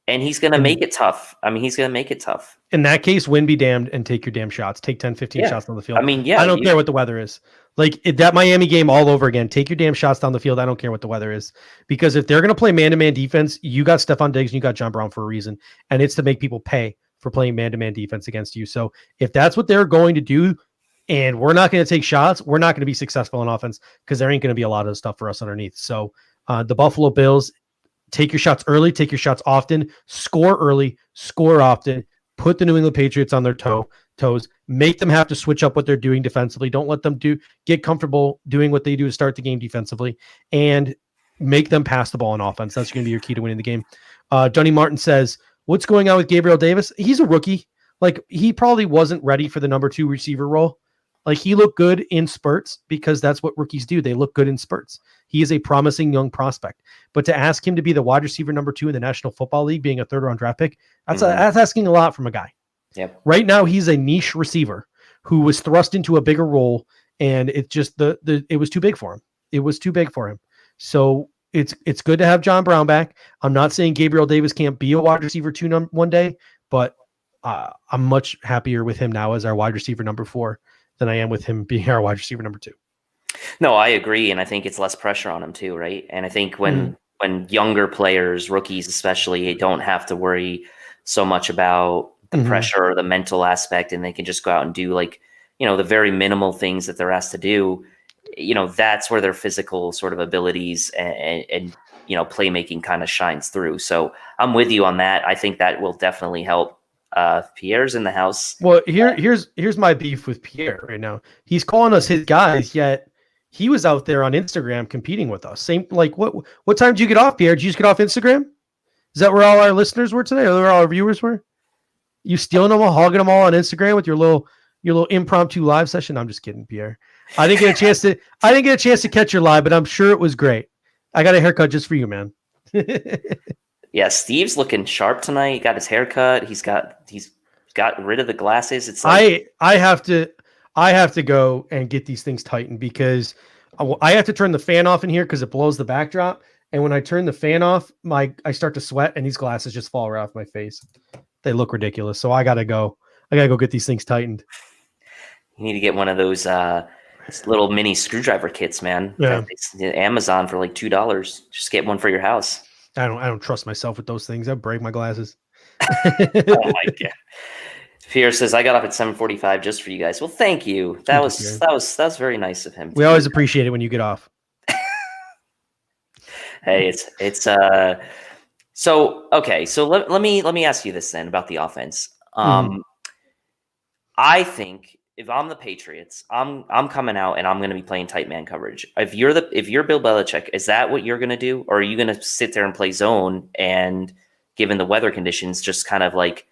Speaker 2: And he's going to make it tough. I mean, he's going to make it tough.
Speaker 3: In that case, win be damned and take your damn shots. Take 10, 15 shots on the field.
Speaker 2: I mean,
Speaker 3: I don't care what the weather is. Like that Miami game all over again. Take your damn shots down the field. I don't care what the weather is. Because if they're going to play man-to-man defense, you got Stephon Diggs and you got John Brown for a reason. And it's to make people pay for playing man-to-man defense against you. So if that's what they're going to do, and we're not going to take shots, we're not going to be successful in offense because there ain't going to be a lot of stuff for us underneath. So the Buffalo Bills, take your shots early, take your shots often, score early, score often, put the New England Patriots on their toes, make them have to switch up what they're doing defensively. Don't let them get comfortable doing what they do to start the game defensively, and make them pass the ball on offense. That's going to be your key to winning the game. Johnny Martin says, what's going on with Gabriel Davis? He's a rookie. Like, he probably wasn't ready for the number 2 receiver role. Like, he looked good in spurts because that's what rookies do. They look good in spurts. He is a promising young prospect. But to ask him to be the wide receiver number 2 in the National Football League, being a third-round draft pick, that's asking a lot from a guy.
Speaker 2: Yep.
Speaker 3: Right now, he's a niche receiver who was thrust into a bigger role, and it just it was too big for him. It was too big for him. So it's good to have John Brown back. I'm not saying Gabriel Davis can't be a wide receiver 2 one day, but I'm much happier with him now as our wide receiver number 4 than I am with him being our wide receiver number 2.
Speaker 2: No, I agree. And I think it's less pressure on him too, right? And I think when younger players, rookies especially, don't have to worry so much about the pressure or the mental aspect, and they can just go out and do the very minimal things that they're asked to do, that's where their physical sort of abilities and playmaking kind of shines through. So I'm with you on that. I think that will definitely help. Pierre's in the house.
Speaker 3: Well, here's my beef with Pierre right now. He's calling us his guys, yet he was out there on Instagram competing with us. Same, like, what time did you get off, Pierre? Did you just get off Instagram? Is that where all our listeners were today, or where all our viewers were? You stealing them all, hogging them all on Instagram with your little impromptu live session? I'm just kidding, Pierre. I didn't get a chance to catch your live, but I'm sure it was great. I got a haircut just for you, man.
Speaker 2: Yeah, Steve's looking sharp tonight. He got his hair cut. He's got rid of the glasses. It's like
Speaker 3: I have to go and get these things tightened because I have to turn the fan off in here because it blows the backdrop. And when I turn the fan off, I start to sweat and these glasses just fall right off my face. They look ridiculous. So I gotta go get these things tightened.
Speaker 2: You need to get one of those little mini screwdriver kits, man.
Speaker 3: Yeah.
Speaker 2: Amazon for like $2. Just get one for your house.
Speaker 3: I don't trust myself with those things. I break my glasses.
Speaker 2: Oh my God. Pierre says, I got up at 7:45 just for you guys. Well, thank you. That was very nice of him.
Speaker 3: We always appreciate it when you get off.
Speaker 2: Hey, it's so okay. So let me ask you this then about the offense. I think if I'm the Patriots, I'm coming out and I'm going to be playing tight man coverage. If you're Bill Belichick, is that what you're going to do, or are you going to sit there and play zone and, given the weather conditions, just kind of like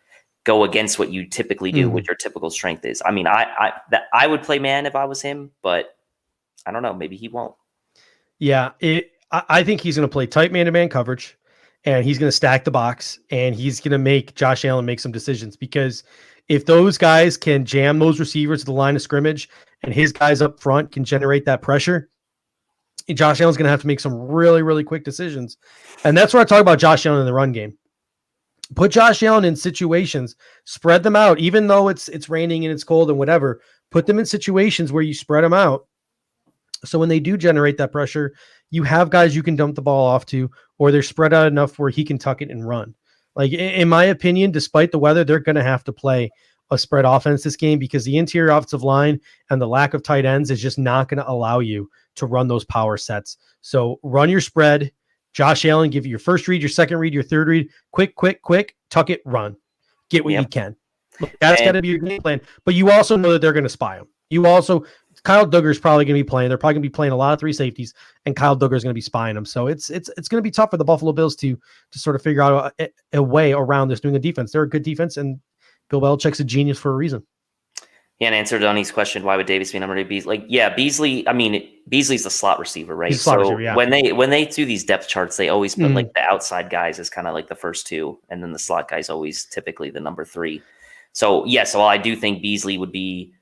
Speaker 2: go against what you typically do, what your typical strength is? I mean, I would play man if I was him, but I don't know. Maybe he won't. Yeah,
Speaker 3: I think he's going to play tight man-to-man coverage, and he's going to stack the box, and he's going to make Josh Allen make some decisions, because if those guys can jam those receivers to the line of scrimmage and his guys up front can generate that pressure, Josh Allen's going to have to make some really, really quick decisions. And that's what I talk about Josh Allen in the run game. Put Josh Allen in situations, spread them out, even though it's raining and it's cold and whatever. Put them in situations where you spread them out. So when they do generate that pressure, you have guys you can dump the ball off to, or they're spread out enough where he can tuck it and run. Like, in my opinion, despite the weather, they're going to have to play a spread offense this game, because the interior offensive line and the lack of tight ends is just not going to allow you to run those power sets. So run your spread. Josh Allen, give you your first read, your second read, your third read. Quick, tuck it, run. Get what you can. Look, that's got to be your game plan. But you also know that they're going to spy him. You also Kyle Duggar's probably going to be playing. They're probably going to be playing a lot of three safeties, and Kyle Duggar's going to be spying them. So it's going to be tough for the Buffalo Bills to sort of figure out a way around this New England defense. They're a good defense, and Bill Belichick's a genius for a reason.
Speaker 2: Yeah, and answer Donnie's question, why would Davis be number 8? Beasley, Beasley's the slot receiver, right? When they do these depth charts, they always put like the outside guys as kind of like the first 2, and then the slot guys always typically the number 3. So yes, while I do think Beasley would be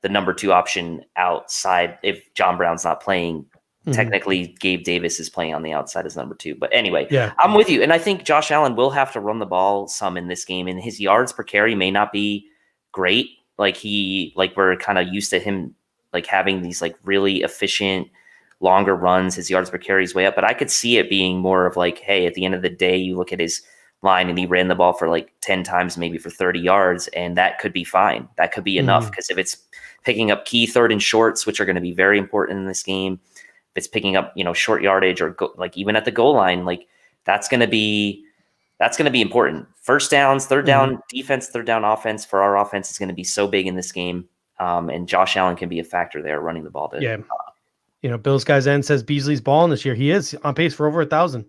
Speaker 2: the number 2 option outside if John Brown's not playing, technically Gabe Davis is playing on the outside as number 2. But anyway, I'm with you. And I think Josh Allen will have to run the ball some in this game, and his yards per carry may not be great. We're kind of used to him like having these like really efficient longer runs. His yards per carry is way up, but I could see it being more of like, hey, at the end of the day, you look at his line and he ran the ball for like 10 times, maybe for 30 yards. And that could be fine. That could be enough. Because if it's picking up key 3rd and shorts, which are going to be very important in this game, if it's picking up, short yardage or even at the goal line, like that's going to be important. First downs, 3rd down defense, 3rd down offense for our offense is going to be so big in this game. And Josh Allen can be a factor there running the ball.
Speaker 3: Bill's Guys End says Beasley's balling this year. He is on pace for over 1,000.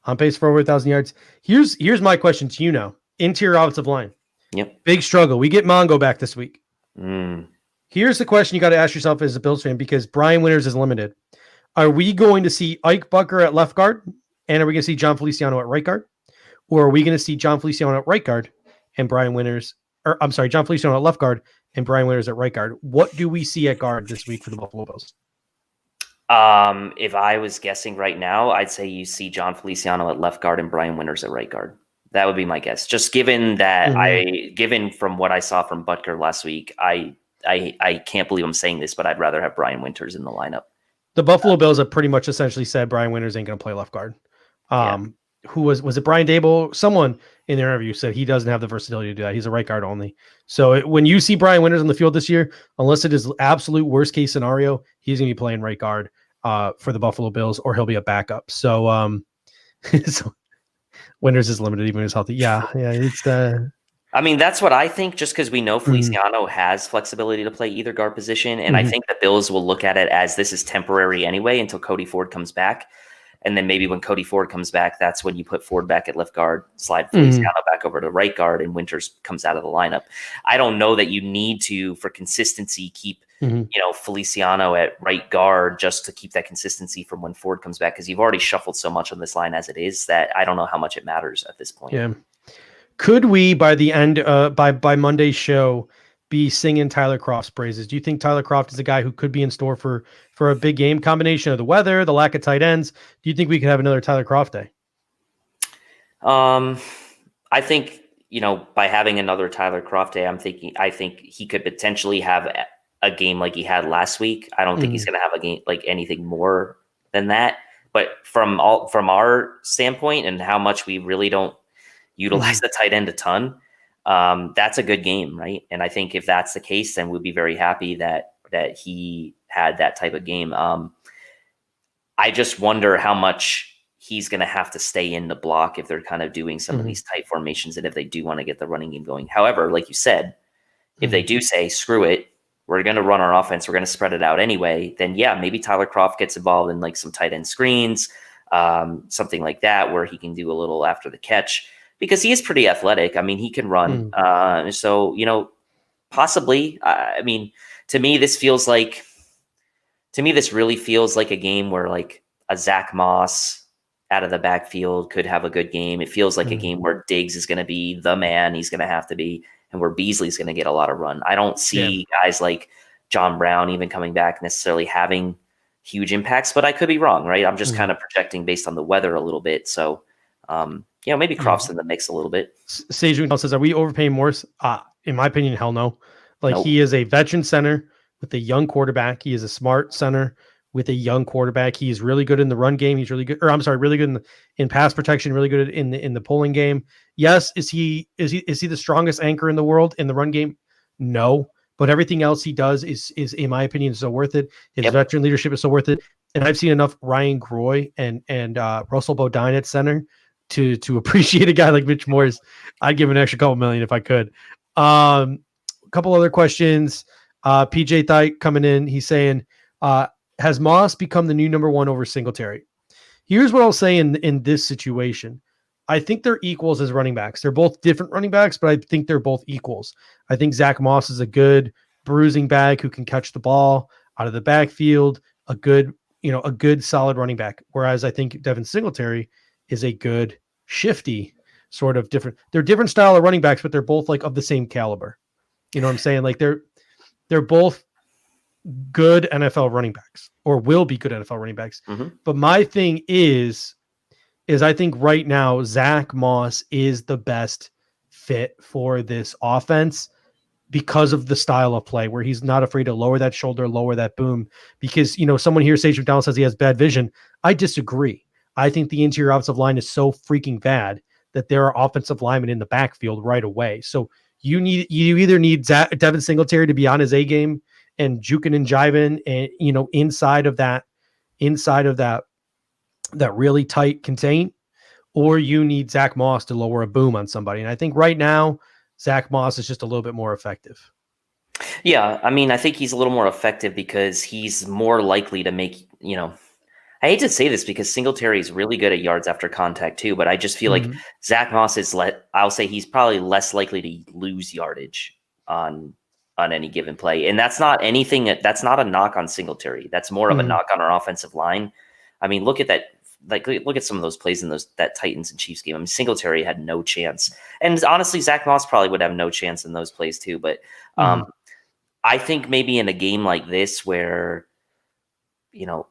Speaker 3: On pace for over 1,000 yards. Here's my question to you now. Interior offensive line.
Speaker 2: Yep.
Speaker 3: Big struggle. We get Mongo back this week. Here's the question you got to ask yourself as a Bills fan, because Brian Winters is limited. Are we going to see Ike Bucker at left guard? And are we going to see John Feliciano at right guard? Or are we going to see John Feliciano at right guard and Brian Winters, John Feliciano at left guard and Brian Winters at right guard? What do we see at guard this week for the Buffalo Bills?
Speaker 2: If I was guessing right now, I'd say you see John Feliciano at left guard and Brian Winters at right guard. That would be my guess. Just given that given from what I saw from Butker last week, I can't believe I'm saying this, but I'd rather have Brian Winters in the lineup.
Speaker 3: The Buffalo Bills have pretty much essentially said Brian Winters ain't going to play left guard. Who was it? Brian Dable? Someone in their interview said he doesn't have the versatility to do that. He's a right guard only. So when you see Brian Winters on the field this year, unless it is absolute worst case scenario, he's going to be playing right guard for the Buffalo Bills, or he'll be a backup. So, so Winters is limited even when he's healthy. Yeah. It's
Speaker 2: that's what I think, just because we know Feliciano has flexibility to play either guard position. And I think the Bills will look at it as this is temporary anyway until Cody Ford comes back. And then maybe when Cody Ford comes back, that's when you put Ford back at left guard, slide Feliciano back over to right guard, and Winters comes out of the lineup. I don't know that you need to, for consistency, keep Feliciano at right guard just to keep that consistency from when Ford comes back, because you've already shuffled so much on this line as it is that I don't know how much it matters at this point.
Speaker 3: Yeah. Could we, by the end, by Monday's show, be singing Tyler Kroft's praises? Do you think Tyler Kroft is a guy who could be in store for a big game? Combination of the weather, the lack of tight ends. Do you think we could have another Tyler Kroft day?
Speaker 2: I think, by having another Tyler Kroft day, I think he could potentially have a game like he had last week. I don't think he's going to have a game like anything more than that. But from our standpoint and how much we really don't utilize the tight end a ton, that's a good game, right? And I think if that's the case, then we'll be very happy that he had that type of game. I just wonder how much he's going to have to stay in the block if they're kind of doing some of these tight formations, and if they do want to get the running game going. However, like you said, if they do say, screw it, we're going to run our offense, we're going to spread it out anyway, then maybe Tyler Kroft gets involved in like some tight end screens, something like that, where he can do a little after the catch, because he is pretty athletic. I mean, he can run. So, possibly, to me, this really feels like a game where like a Zach Moss out of the backfield could have a good game. It feels like a game where Diggs is going to be the man he's going to have to be, and where Beasley's going to get a lot of run. I don't see guys like John Brown even coming back necessarily having huge impacts, but I could be wrong, right? I'm just kind of projecting based on the weather a little bit. So, maybe Kroft's in the mix a little bit.
Speaker 3: Sage says, are we overpaying Morris? In my opinion, hell no. He is a veteran center with a young quarterback. He is a smart center with a young quarterback. He is really good in the run game. He's really good, really good in pass protection, really good in the pulling game. Yes. Is he the strongest anchor in the world in the run game? No, but everything else he does is in my opinion, so worth it. His veteran leadership is so worth it. And I've seen enough Ryan Groy and Russell Bodine at center to appreciate a guy like Mitch Morris. I'd give him an extra couple million if I could. A couple other questions. PJ Thite coming in. He's saying, has Moss become the new number one over Singletary? Here's what I'll say in this situation. I think they're equals as running backs. They're both different running backs, but I think they're both equals. I think Zach Moss is a good bruising bag who can catch the ball out of the backfield, a good solid running back. Whereas I think Devin Singletary is a good shifty sort of different. They're different style of running backs, but they're both like of the same caliber. You know what I'm saying? Like they're both good NFL running backs or will be good NFL running backs.
Speaker 2: Mm-hmm.
Speaker 3: But my thing is I think right now Zach Moss is the best fit for this offense because of the style of play where he's not afraid to lower that shoulder, lower that boom. Because, someone here, Sage McDonald, says he has bad vision. I disagree. I think the interior offensive line is so freaking bad that there are offensive linemen in the backfield right away. So you either need Devin Singletary to be on his A game and juking and jiving and, inside of that really tight contain, or you need Zach Moss to lower a boom on somebody. And I think right now, Zach Moss is just a little bit more effective.
Speaker 2: Yeah, I mean, I think he's a little more effective because he's more likely to make, I hate to say this because Singletary is really good at yards after contact too, but I just feel like Zach Moss is I'll say he's probably less likely to lose yardage on any given play. And that's not a knock on Singletary. That's more of a knock on our offensive line. I mean, look at that. Like, look at some of those plays in that Titans and Chiefs game. I mean, Singletary had no chance. And honestly, Zach Moss probably would have no chance in those plays too. But I think maybe in a game like this where,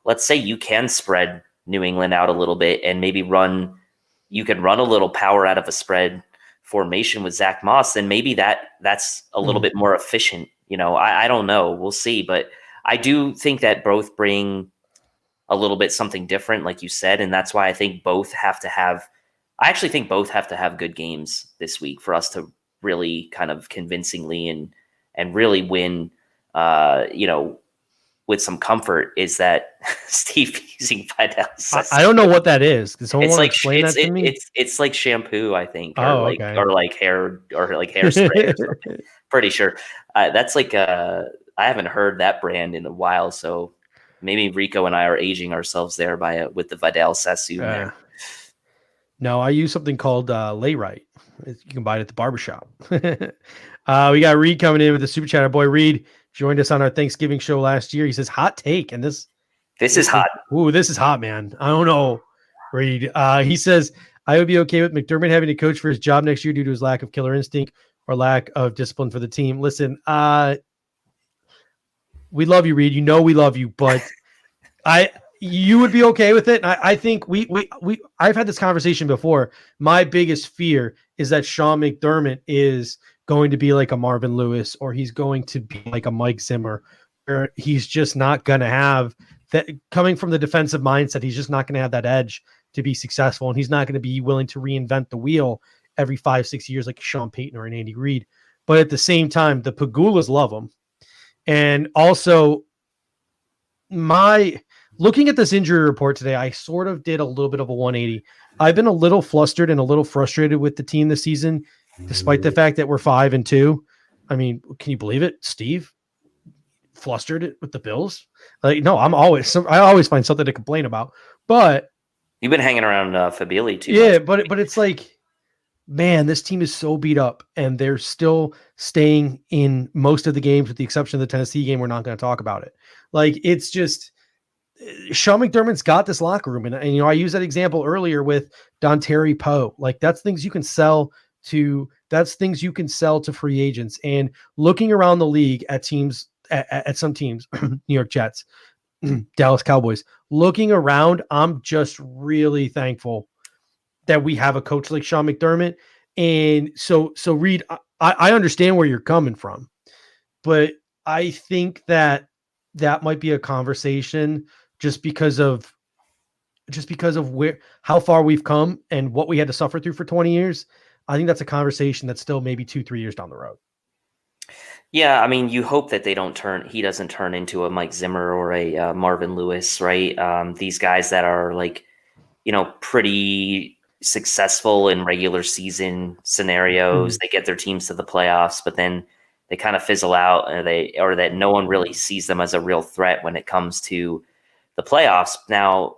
Speaker 2: let's say you can spread New England out a little bit and maybe you can run a little power out of a spread formation with Zach Moss, then maybe that's a little bit more efficient. I don't know. We'll see. But I do think that both bring a little bit something different, like you said. And that's why I think both have to have good games this week for us to really kind of convincingly and really win, with some comfort. Is that Steve using Vidal?
Speaker 3: I don't know what that is. Does someone want to explain that to me?
Speaker 2: It's like shampoo, I think,
Speaker 3: okay.
Speaker 2: or like hairspray or something. Pretty sure. That's like I haven't heard that brand in a while, so maybe Rico and I are aging ourselves there with the Vidal Sassoon there.
Speaker 3: No, I use something called Layrite. You can buy it at the barbershop. We got Reed coming in with the super chat. Our boy Reed joined us on our Thanksgiving show last year. He says, hot take. And this
Speaker 2: is hot.
Speaker 3: Ooh, this is hot, man. I don't know, Reed. He says, I would be okay with McDermott having to coach for his job next year due to his lack of killer instinct or lack of discipline for the team. Listen, we love you, Reed. We love you, but you would be okay with it. And I think I've had this conversation before. My biggest fear is that Sean McDermott is going to be like a Marvin Lewis, or he's going to be like a Mike Zimmer, where he's just not going to have that coming from the defensive mindset. He's just not going to have that edge to be successful. And he's not going to be willing to reinvent the wheel every 5-6 years like Sean Payton or an Andy Reid. But at the same time, the Pagulas love him. And also looking at this injury report today, I sort of did a little bit of a 180. I've been a little flustered and a little frustrated with the team this season, despite the fact that we're 5-2. I mean, can you believe it? Steve flustered with the Bills. Like, no, I always find something to complain about, but
Speaker 2: you've been hanging around Fabili too.
Speaker 3: Yeah, much. but it's like, man, this team is so beat up and they're still staying in most of the games with the exception of the Tennessee game. We're not going to talk about it. Like, it's just, Sean McDermott's got this locker room. And I used that example earlier with Dontari Poe. Like, that's things you can sell to free agents. And looking around the league at teams, at some teams, New York Jets, Dallas Cowboys, looking around, I'm just really thankful that we have a coach like Sean McDermott. And so Reed, I understand where you're coming from, but I think that might be a conversation just because of how far we've come and what we had to suffer through for 20 years. I think that's a conversation that's still maybe 2-3 years down the road.
Speaker 2: Yeah, I mean, you hope that he doesn't turn into a Mike Zimmer or a Marvin Lewis, right? These guys that are like, pretty successful in regular season scenarios. They get their teams to the playoffs, but then they kind of fizzle out, or that no one really sees them as a real threat when it comes to the playoffs. Now,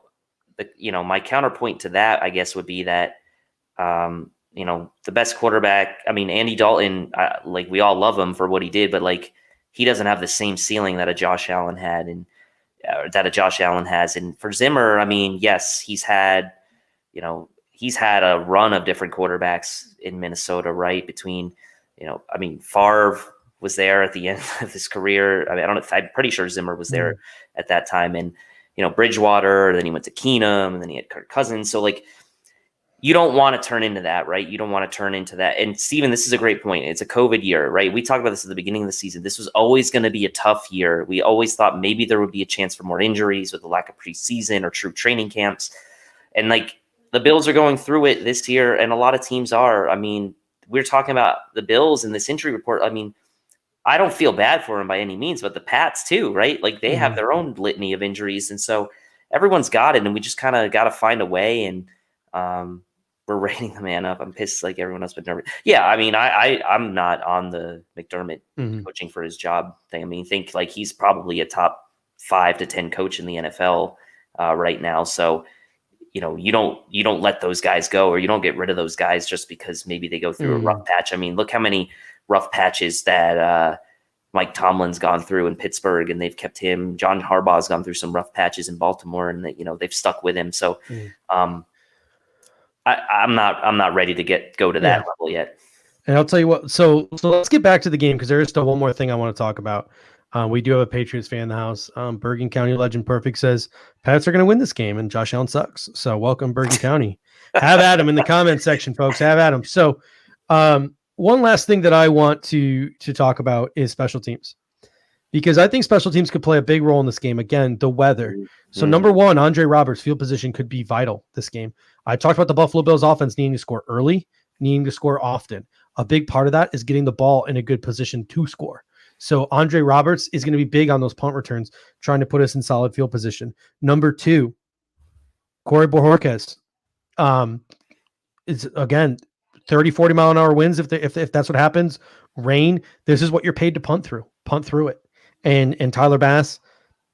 Speaker 2: my counterpoint to that, I guess, would be that, the best quarterback, I mean, Andy Dalton, like, we all love him for what he did, but like, he doesn't have the same ceiling that a Josh Allen had, and has. And for Zimmer, I mean, yes, he's had a run of different quarterbacks in Minnesota, right? Between, Favre was there at the end of his career. I mean, I don't know. I'm pretty sure Zimmer was there at that time, and Bridgewater. Then he went to Keenum, and then he had Kirk Cousins. So like, you don't want to turn into that, right? You don't want to turn into that. And Steven, this is a great point. It's a COVID year, right? We talked about this at the beginning of the season. This was always going to be a tough year. We always thought maybe there would be a chance for more injuries with the lack of preseason or true training camps. And like, the Bills are going through it this year, and a lot of teams are. I mean, we're talking about the Bills in this injury report. I mean, I don't feel bad for them by any means, but the Pats too, right? Like, they have their own litany of injuries. And so everyone's got it, and we just kind of got to find a way. And we're rating the man up. I'm pissed like everyone else, but never. Yeah, I mean, I'm not on the McDermott coaching for his job thing. I mean, think like he's probably a top 5 to 10 coach in the NFL right now. So, you don't let those guys go, or you don't get rid of those guys just because maybe they go through a rough patch. I mean, look how many rough patches that Mike Tomlin's gone through in Pittsburgh, and they've kept him. John Harbaugh's gone through some rough patches in Baltimore, and they've stuck with him. So I'm not ready to go to that level yet.
Speaker 3: And I'll tell you what. So let's get back to the game, because there is still one more thing I want to talk about. We do have a Patriots fan in the house. Bergen County Legend Perfect says Pats are going to win this game, and Josh Allen sucks. So welcome, Bergen County. Have at him in the comment section, folks. Have at him. So one last thing that I want to talk about is special teams, because I think special teams could play a big role in this game. Again, the weather. So number one, Andre Roberts' field position could be vital this game. I talked about the Buffalo Bills offense needing to score early, needing to score often. A big part of that is getting the ball in a good position to score. So Andre Roberts is going to be big on those punt returns, trying to put us in solid field position. Number two, Corey Bojorquez. It's again 30, 40 mile an hour winds. If that's what happens, rain. This is what you're paid to punt through it. And Tyler Bass,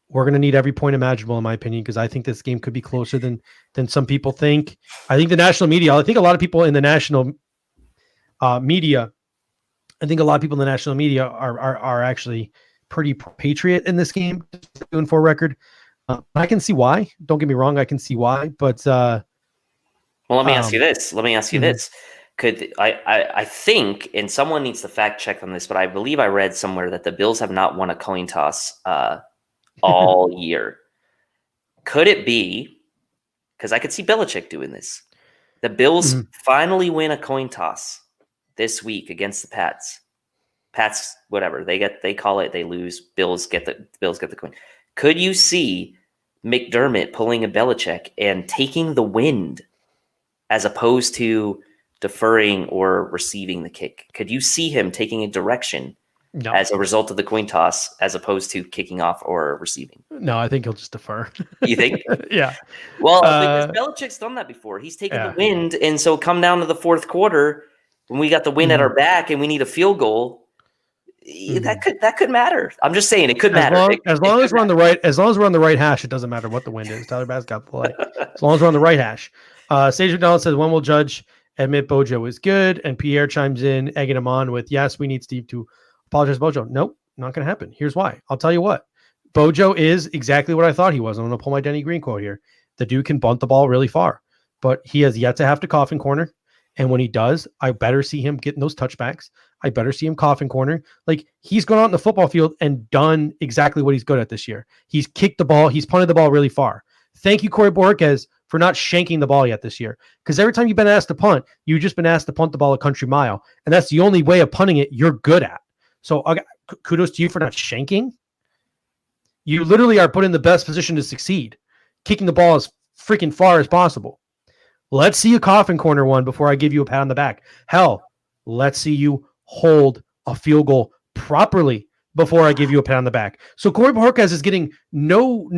Speaker 3: we're going to need every point imaginable, in my opinion, because I think this game could be closer than some people think. I think the national media. I think a lot of people in the national media. I think a lot of people in the national media are actually pretty Patriot in this game, doing for record. I can see why. Don't get me wrong. I can see why. But
Speaker 2: well, let me ask you this. Could I think, and someone needs to fact check on this, but I believe I read somewhere that the Bills have not won a coin toss all year. Could it be, because I could see Belichick doing this, the Bills finally win a coin toss this week against the Pats. Pats, whatever they call it, they lose. Bills get the coin. Could you see McDermott pulling a Belichick and taking the wind as opposed to deferring or receiving the kick? Could you see him taking a direction as a result of the coin toss as opposed to kicking off or receiving?
Speaker 3: No, I think he'll just defer.
Speaker 2: You think?
Speaker 3: Yeah.
Speaker 2: Well, because Belichick's done that before. He's taken the wind, and so come down to the fourth quarter when we got the wind at our back and we need a field goal. That could matter. I'm just saying it could matter.
Speaker 3: As long as we're on the right hash, it doesn't matter what the wind is. Tyler Bass got the play. As long as we're on the right hash. Sage McDonald says, when will Judge admit Bojo is good? And Pierre chimes in, egging him on with, yes, we need Steve to apologize to Bojo. Nope, not going to happen. Here's why. I'll tell you what. Bojo is exactly what I thought he was. I'm going to pull my Denny Green quote here. The dude can bunt the ball really far, but he has yet to have to coffin corner. And when he does, I better see him getting those touchbacks. I better see him coffin corner. Like, he's gone out in the football field and done exactly what he's good at this year. He's kicked the ball. He's punted the ball really far. Thank you, Corey Bojorquez, for not shanking the ball yet this year. Because every time you've been asked to punt, you've just been asked to punt the ball a country mile. And that's the only way of punting it you're good at. So kudos to you for not shanking. You literally are put in the best position to succeed, kicking the ball as freaking far as possible. Let's see a coffin corner one before I give you a pat on the back. Hell, let's see you hold a field goal properly before I give you a pat on the back. So Corey Bojorquez is getting no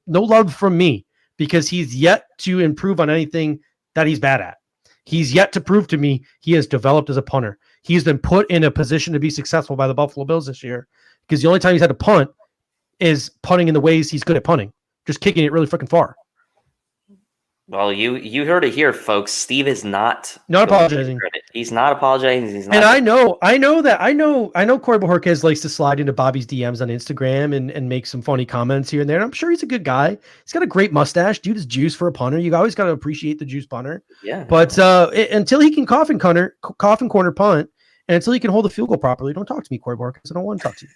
Speaker 3: love from me because he's yet to improve on anything that he's bad at. He's yet to prove to me he has developed as a punter. he's been put in a position to be successful by the Buffalo Bills this year, because the only time he's had to punt is punting in the ways he's good at punting, just kicking it really freaking far.
Speaker 2: Well, you heard it here, folks. Steve is not
Speaker 3: apologizing.
Speaker 2: He's not apologizing. He's not.
Speaker 3: And I know Corey Bojorquez likes to slide into Bobby's DMs on Instagram and make some funny comments here and there. And I'm sure he's a good guy. He's got a great mustache. Dude is juice for a punter. You always got to appreciate the juice punter.
Speaker 2: Yeah.
Speaker 3: But until he can coffin corner punt, and until he can hold the field goal properly, don't talk to me, Corey Bojorquez. I don't want to talk to you.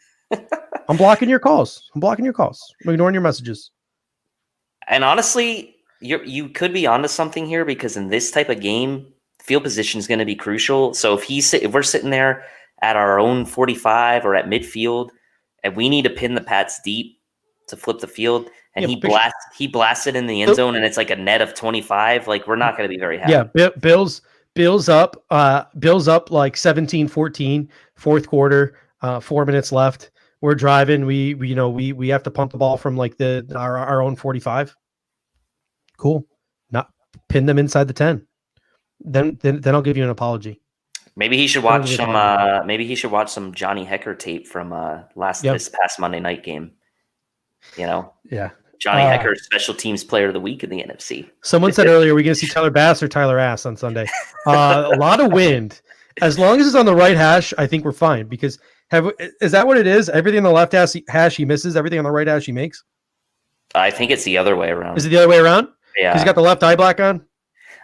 Speaker 3: I'm blocking your calls. I'm ignoring your messages.
Speaker 2: And honestly, you could be onto something here, because in this type of game, field position is going to be crucial. So if we're sitting there at our own 45 or at midfield, and we need to pin the Pats deep to flip the field, and he blasts it in the end zone, and it's like a net of 25, like we're not going to be very happy.
Speaker 3: Yeah, Bills up like 17-14, fourth quarter, 4 minutes left. We're driving. We have to punt the ball from like our own 45. Cool. Not pin them inside the 10. Then I'll give you an apology.
Speaker 2: Maybe he should watch some. Maybe he should watch some Johnny Hecker tape from this past Monday night game.
Speaker 3: Yeah.
Speaker 2: Johnny Hecker, special teams player of the week in the NFC.
Speaker 3: Someone said earlier, we're going to see Tyler Bass or Tyler Ass on Sunday. A lot of wind. As long as it's on the right hash, I think we're fine. Because is that what it is? Everything on the left hash he misses. Everything on the right hash he makes.
Speaker 2: I think it's the other way around.
Speaker 3: Is it the other way around?
Speaker 2: Yeah.
Speaker 3: He's got the left eye black on.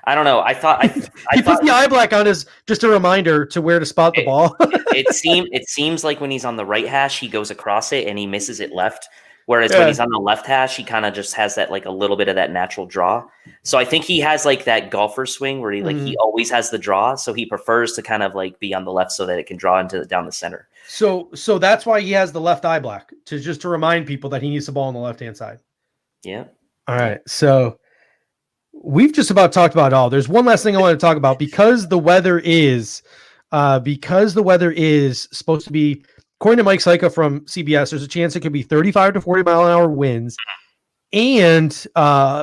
Speaker 2: I don't know. I thought
Speaker 3: he puts the eye black on as just a reminder to where to spot the ball.
Speaker 2: it seems like when he's on the right hash, he goes across it and he misses it left. Whereas when he's on the left hash, he kind of just has that, like, a little bit of that natural draw. So I think he has like that golfer swing where he always has the draw. So he prefers to kind of like be on the left so that it can draw down the center.
Speaker 3: So that's why he has the left eye black, to remind people that he needs the ball on the left-hand side.
Speaker 2: Yeah.
Speaker 3: All right. So we've just about talked about it all. There's one last thing I want to talk about, because the weather is supposed to be, according to Mike Syka from CBS, there's a chance it could be 35 to 40 mile an hour winds and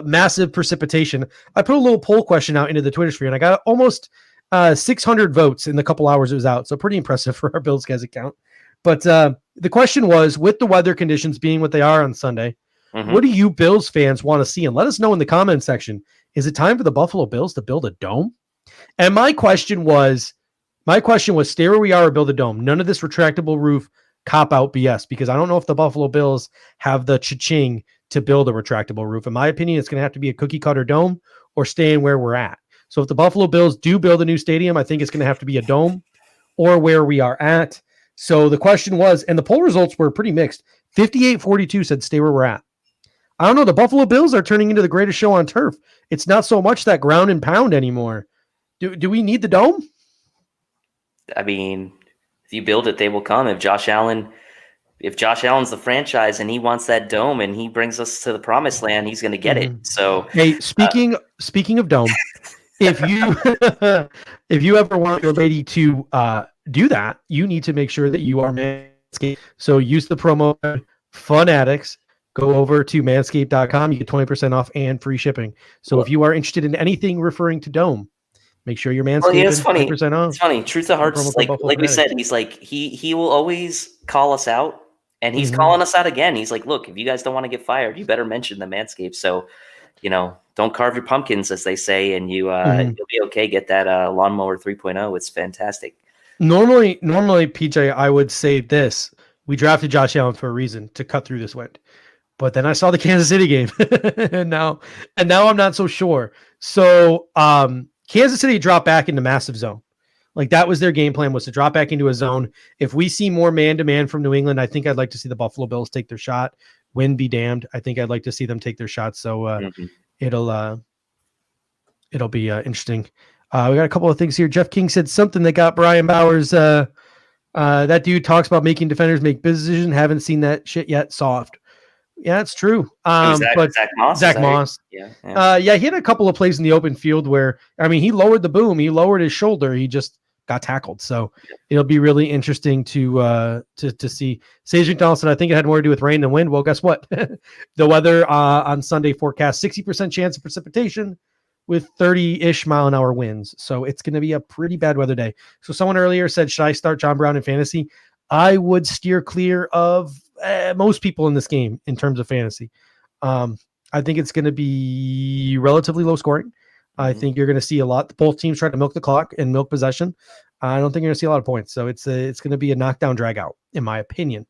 Speaker 3: massive precipitation. I put a little poll question out into the Twitter sphere, and I got almost 600 votes in the couple hours it was out. So pretty impressive for our Bills guys account. But the question was, with the weather conditions being what they are on Sunday, what do you Bills fans want to see? And let us know in the comment section. Is it time for the Buffalo Bills to build a dome? And my question was, stay where we are or build a dome. None of this retractable roof cop-out BS, because I don't know if the Buffalo Bills have the cha-ching to build a retractable roof. In my opinion, it's going to have to be a cookie-cutter dome or staying where we're at. So if the Buffalo Bills do build a new stadium, I think it's going to have to be a dome or where we are at. So the question was, and the poll results were pretty mixed. 58-42 said stay where we're at. I don't know. The Buffalo Bills are turning into the greatest show on turf. It's not so much that ground and pound anymore. Do we need the dome?
Speaker 2: I mean, if you build it, they will come. If Josh Allen's the franchise and he wants that dome and he brings us to the promised land, he's going to get it. So,
Speaker 3: hey, speaking of dome, if you ever want your lady to do that, you need to make sure that you are Manscaped. So use the promo code FUNAddicts. Go over to manscaped.com. You get 20% off and free shipping. So if you are interested in anything referring to dome, make sure you're Manscaped.
Speaker 2: Well, yeah, it's funny.
Speaker 3: 20% off.
Speaker 2: It's funny. Truth of hearts, like we said, he's like, he will always call us out, and he's calling us out again. He's like, look, if you guys don't want to get fired, you better mention the Manscaped. So, don't carve your pumpkins, as they say, and you'll be okay. Get that lawnmower 3.0. It's fantastic. Normally,
Speaker 3: PJ, I would say this: we drafted Josh Allen for a reason, to cut through this wind. But then I saw the Kansas City game, and now I'm not so sure. So Kansas City dropped back into massive zone. Like, that was their game plan, was to drop back into a zone. If we see more man-to-man from New England, I think I'd like to see the Buffalo Bills take their shot. Win be damned. I think I'd like to see them take their shot. So it'll be interesting. We got a couple of things here. Jeff King said something that got Brian Bowers. That dude talks about making defenders make business decisions. Haven't seen that shit yet. Soft. Yeah, it's true. Zach Moss. Yeah, he had a couple of plays in the open field where, he lowered the boom. He lowered his shoulder. He just got tackled. So it'll be really interesting to see. Sage McDonald, I think it had more to do with rain than wind. Well, guess what? The weather on Sunday forecast, 60% chance of precipitation, with 30-ish mile an hour winds. So it's going to be a pretty bad weather day. So someone earlier said, should I start John Brown in fantasy? I would steer clear of most people in this game in terms of fantasy. I think it's going to be relatively low scoring. I think you're going to see a lot. Both teams try to milk the clock and milk possession. I don't think you're going to see a lot of points. So it's going to be a knockdown drag out, in my opinion.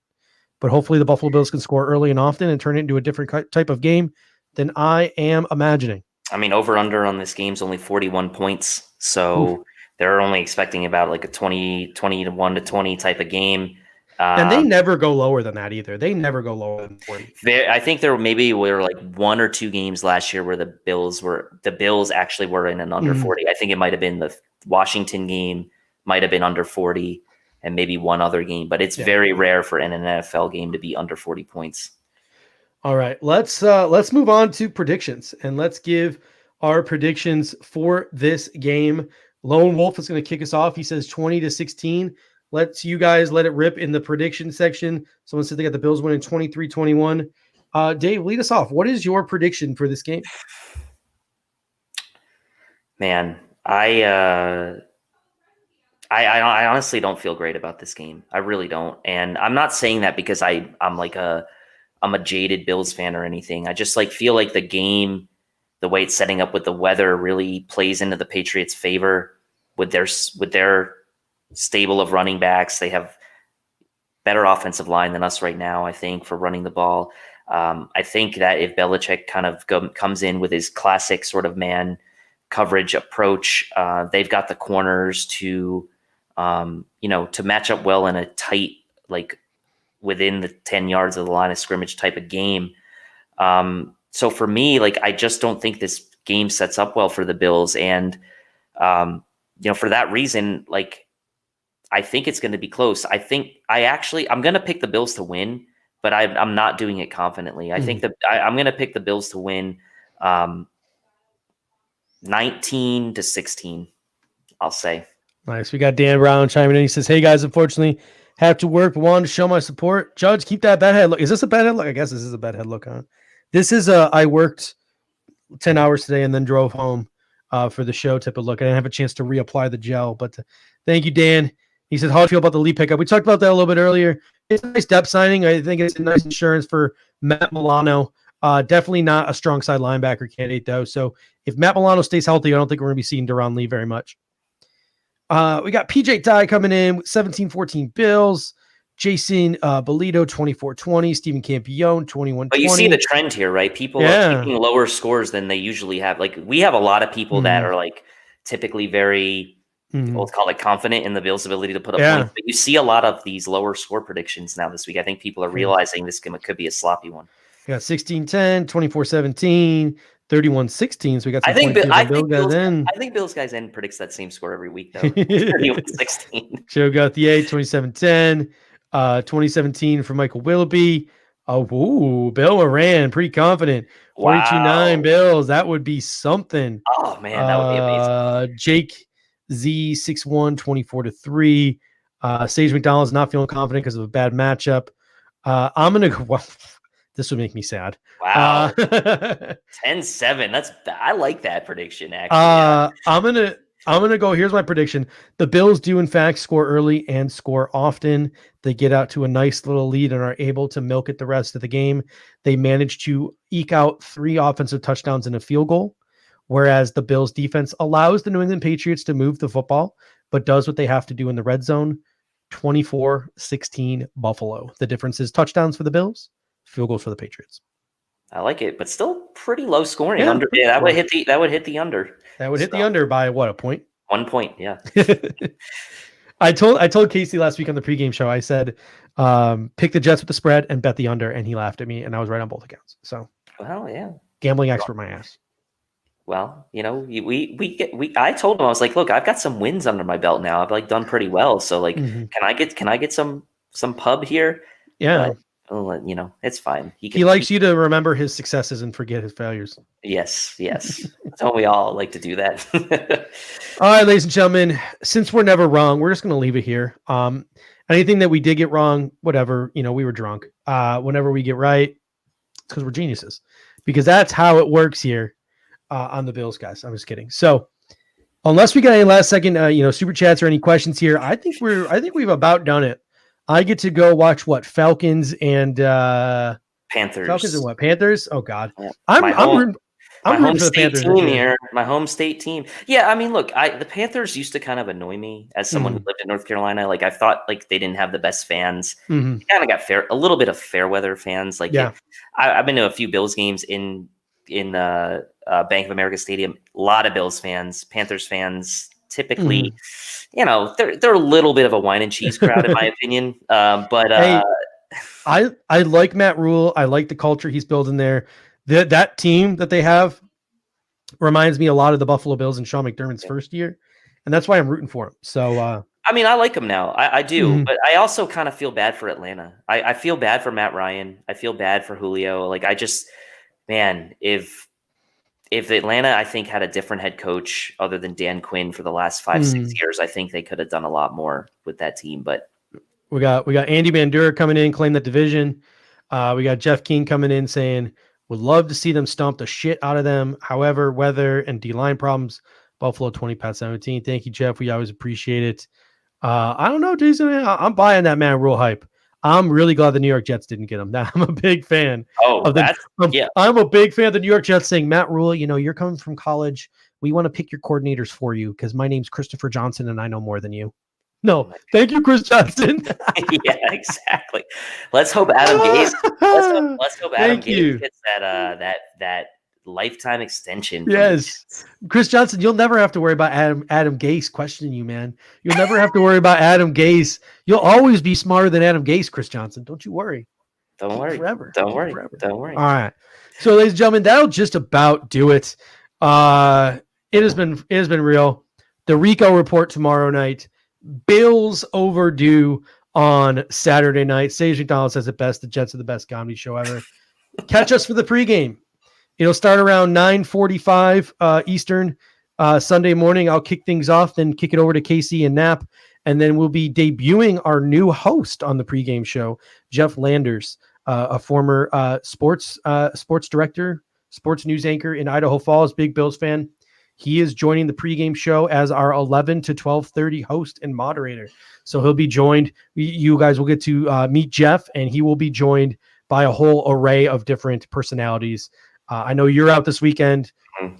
Speaker 3: But hopefully the Buffalo Bills can score early and often and turn it into a different type of game than I am imagining.
Speaker 2: I mean, over under on this game's only 41 points. So they're only expecting about like a 21 to 20 type of game.
Speaker 3: And they never go lower than that either. They never go lower than 40.
Speaker 2: I think there maybe were like 1 or 2 games last year where the Bills actually were in an under 40. I think it might have been the Washington game, might have been under 40, and maybe one other game. But it's very rare for an NFL game to be under 40 points.
Speaker 3: All right, let's move on to predictions, and let's give our predictions for this game. Lone Wolf is going to kick us off. He says 20-16. You guys let it rip in the prediction section. Someone said they got the Bills winning 23-21. Dave, lead us off. What is your prediction for this game?
Speaker 2: Man, I honestly don't feel great about this game. I really don't. And I'm not saying that because I'm a jaded Bills fan or anything. I just feel like the game, the way it's setting up with the weather, really plays into the Patriots' favor with their stable of running backs. They have better offensive line than us right now, I think, for running the ball. I think that if Belichick kind of comes in with his classic sort of man coverage approach, they've got the corners to match up well in a tight, within the 10 yards of the line of scrimmage type of game. So for me, I just don't think this game sets up well for the Bills. And, for that reason, I think it's going to be close. I'm going to pick the Bills to win, but I'm not doing it confidently. I think that I'm going to pick the Bills to win 19-16, I'll say.
Speaker 3: Nice. We got Dan Brown chiming in. He says, hey guys, unfortunately have to work, but wanted to show my support. Judge, keep that bad head look. Is this a bad head look? I guess this is a bad head look, huh? This is I worked 10 hours today and then drove home for the show type of look. I didn't have a chance to reapply the gel, but thank you, Dan. He said, how do you feel about the Lee pickup? We talked about that a little bit earlier. It's a nice depth signing. I think it's a nice insurance for Matt Milano. Definitely not a strong side linebacker candidate, though. So if Matt Milano stays healthy, I don't think we're going to be seeing Deron Lee very much. We got PJ Ty coming in with 17-14 Bills. Jason Bolito, 24-20. Stephen Campione, 21-20.
Speaker 2: But you see the trend here, right? People are taking lower scores than they usually have. We have a lot of people that are typically very... Let's call it confident in the Bills' ability to put up points. But you see a lot of these lower score predictions now this week. I think people are realizing this game could be a sloppy one.
Speaker 3: We got 16-10, 24-17, 31-16. So we got some
Speaker 2: I think Bills guys end predicts that same score every week, though. 31-16.
Speaker 3: Joe Gauthier, 27-10. 2017 for Michael Willoughby. Bill Moran, pretty confident. 42-9 Bills. That would be something.
Speaker 2: Oh, man, that would be amazing.
Speaker 3: Jake Z 6-1, 24-3. Sage McDonald's not feeling confident because of a bad matchup. I'm gonna go. Well, this would make me sad.
Speaker 2: Wow. 10-7. I like that prediction, actually.
Speaker 3: I'm gonna go. Here's my prediction. The Bills do in fact score early and score often. They get out to a nice little lead and are able to milk it the rest of the game. They manage to eke out 3 offensive touchdowns and a field goal. Whereas the Bills defense allows the New England Patriots to move the football, but does what they have to do in the red zone. 24-16 Buffalo. The difference is touchdowns for the Bills, field goals for the Patriots.
Speaker 2: I like it, but still pretty low scoring. That would hit the under.
Speaker 3: That would hit the under by what, a point?
Speaker 2: 1 point, yeah.
Speaker 3: I told Casey last week on the pregame show, I said, pick the Jets with the spread and bet the under, and he laughed at me, and I was right on both accounts. So,
Speaker 2: well, yeah,
Speaker 3: gambling expert my ass.
Speaker 2: Well, I told him, I was like, look, I've got some wins under my belt now. I've done pretty well. So can I get some pub here?
Speaker 3: Yeah.
Speaker 2: It's fine.
Speaker 3: He likes you to remember his successes and forget his failures.
Speaker 2: Yes. Don't we all like to do that?
Speaker 3: All right, ladies and gentlemen, since we're never wrong, we're just going to leave it here. Anything that we did get wrong, whatever, we were drunk. Whenever we get right, it's because we're geniuses, because that's how it works here. on the Bills, guys. I'm just kidding. So unless we got any last second, super chats or any questions here, I think we've about done it. I get to go watch what Falcons and
Speaker 2: Panthers.
Speaker 3: Falcons and what Panthers? Oh God,
Speaker 2: Yeah.
Speaker 3: I'm rooting for the Panthers
Speaker 2: team here. My home state team. Yeah, I mean, look, the Panthers used to kind of annoy me as someone who lived in North Carolina. Like, I thought like they didn't have the best fans. They kind of got a little bit of fair weather fans. Like, I've been to a few Bills games in Bank of America Stadium. A lot of Bills fans, Panthers fans. Typically, they're a little bit of a wine and cheese crowd, in my opinion. But
Speaker 3: hey, I like Matt Rule. I like the culture he's building there. That team that they have reminds me a lot of the Buffalo Bills and Sean McDermott's first year, and that's why I'm rooting for him. So,
Speaker 2: I mean, I like him now. I do, but I also kind of feel bad for Atlanta. I feel bad for Matt Ryan. I feel bad for Julio. Like, if Atlanta, I think, had a different head coach other than Dan Quinn for the last 5-6 years, I think they could have done a lot more with that team. But
Speaker 3: we got Andy Bandura coming in, claim that division. We got Jeff King coming in saying, would love to see them stomp the shit out of them. However, weather and D-line problems. Buffalo 20, Pat 17. Thank you, Jeff. We always appreciate it. I don't know, Jason. I'm buying that man real hype. I'm really glad the New York Jets didn't get him. I'm a big fan. I'm a big fan of the New York Jets saying, Matt Rule, you're coming from college. We want to pick your coordinators for you because my name's Christopher Johnson and I know more than you. No, thank you, Chris Johnson.
Speaker 2: Yeah, exactly. Let's hope Adam Gase. Let's hope Adam Gase gets that lifetime extension.
Speaker 3: Yes, Chris Johnson. You'll never have to worry about Adam Gase questioning you, man. You'll never have to worry about Adam Gase. You'll always be smarter than Adam Gase, Chris Johnson. Don't you worry.
Speaker 2: Don't worry.
Speaker 3: Forever.
Speaker 2: Don't worry. Don't worry.
Speaker 3: All right. So, ladies and gentlemen, that'll just about do it. It has been real. The Rico report tomorrow night. Bills overdue on Saturday night. Sage McDonald says it best. The Jets are the best comedy show ever. Catch us for the pregame. It'll start around 9:45 Eastern Sunday morning. I'll kick things off, then kick it over to Casey and Knapp, and then we'll be debuting our new host on the pregame show, Jeff Landers, a former sports director, sports news anchor in Idaho Falls, big Bills fan. He is joining the pregame show as our 11 to 12:30 host and moderator. So he'll be joined. You guys will get to meet Jeff, and he will be joined by a whole array of different personalities. I know you're out this weekend.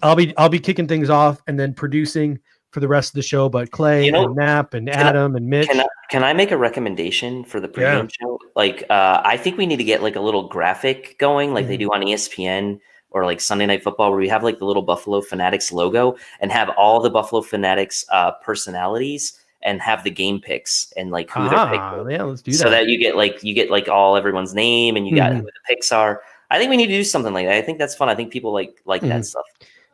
Speaker 3: I'll be kicking things off and then producing for the rest of the show. But Clay and Knapp and Adam and Mitch.
Speaker 2: Can I make a recommendation for the pregame show? Like, I think we need to get like a little graphic going, like they do on ESPN. Or like Sunday Night Football, where we have like the little Buffalo Fanatics logo and have all the Buffalo Fanatics personalities and have the game picks and like who they're picking.
Speaker 3: Yeah, let's do that.
Speaker 2: So that you get like all everyone's name and you got who the picks are. I think we need to do something like that. I think that's fun. I think people like that stuff.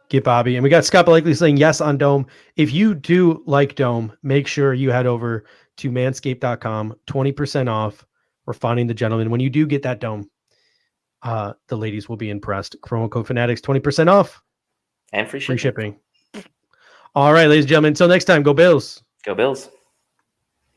Speaker 3: Get Bobby. And we got Scott Blakely saying yes on Dome. If you do like Dome, make sure you head over to manscaped.com, 20% off. We're finding the gentleman. When you do get that Dome, the ladies will be impressed. Promo code Fanatics, 20% off
Speaker 2: and free shipping.
Speaker 3: All right, ladies and gentlemen. Until next time, go Bills.
Speaker 2: Go Bills.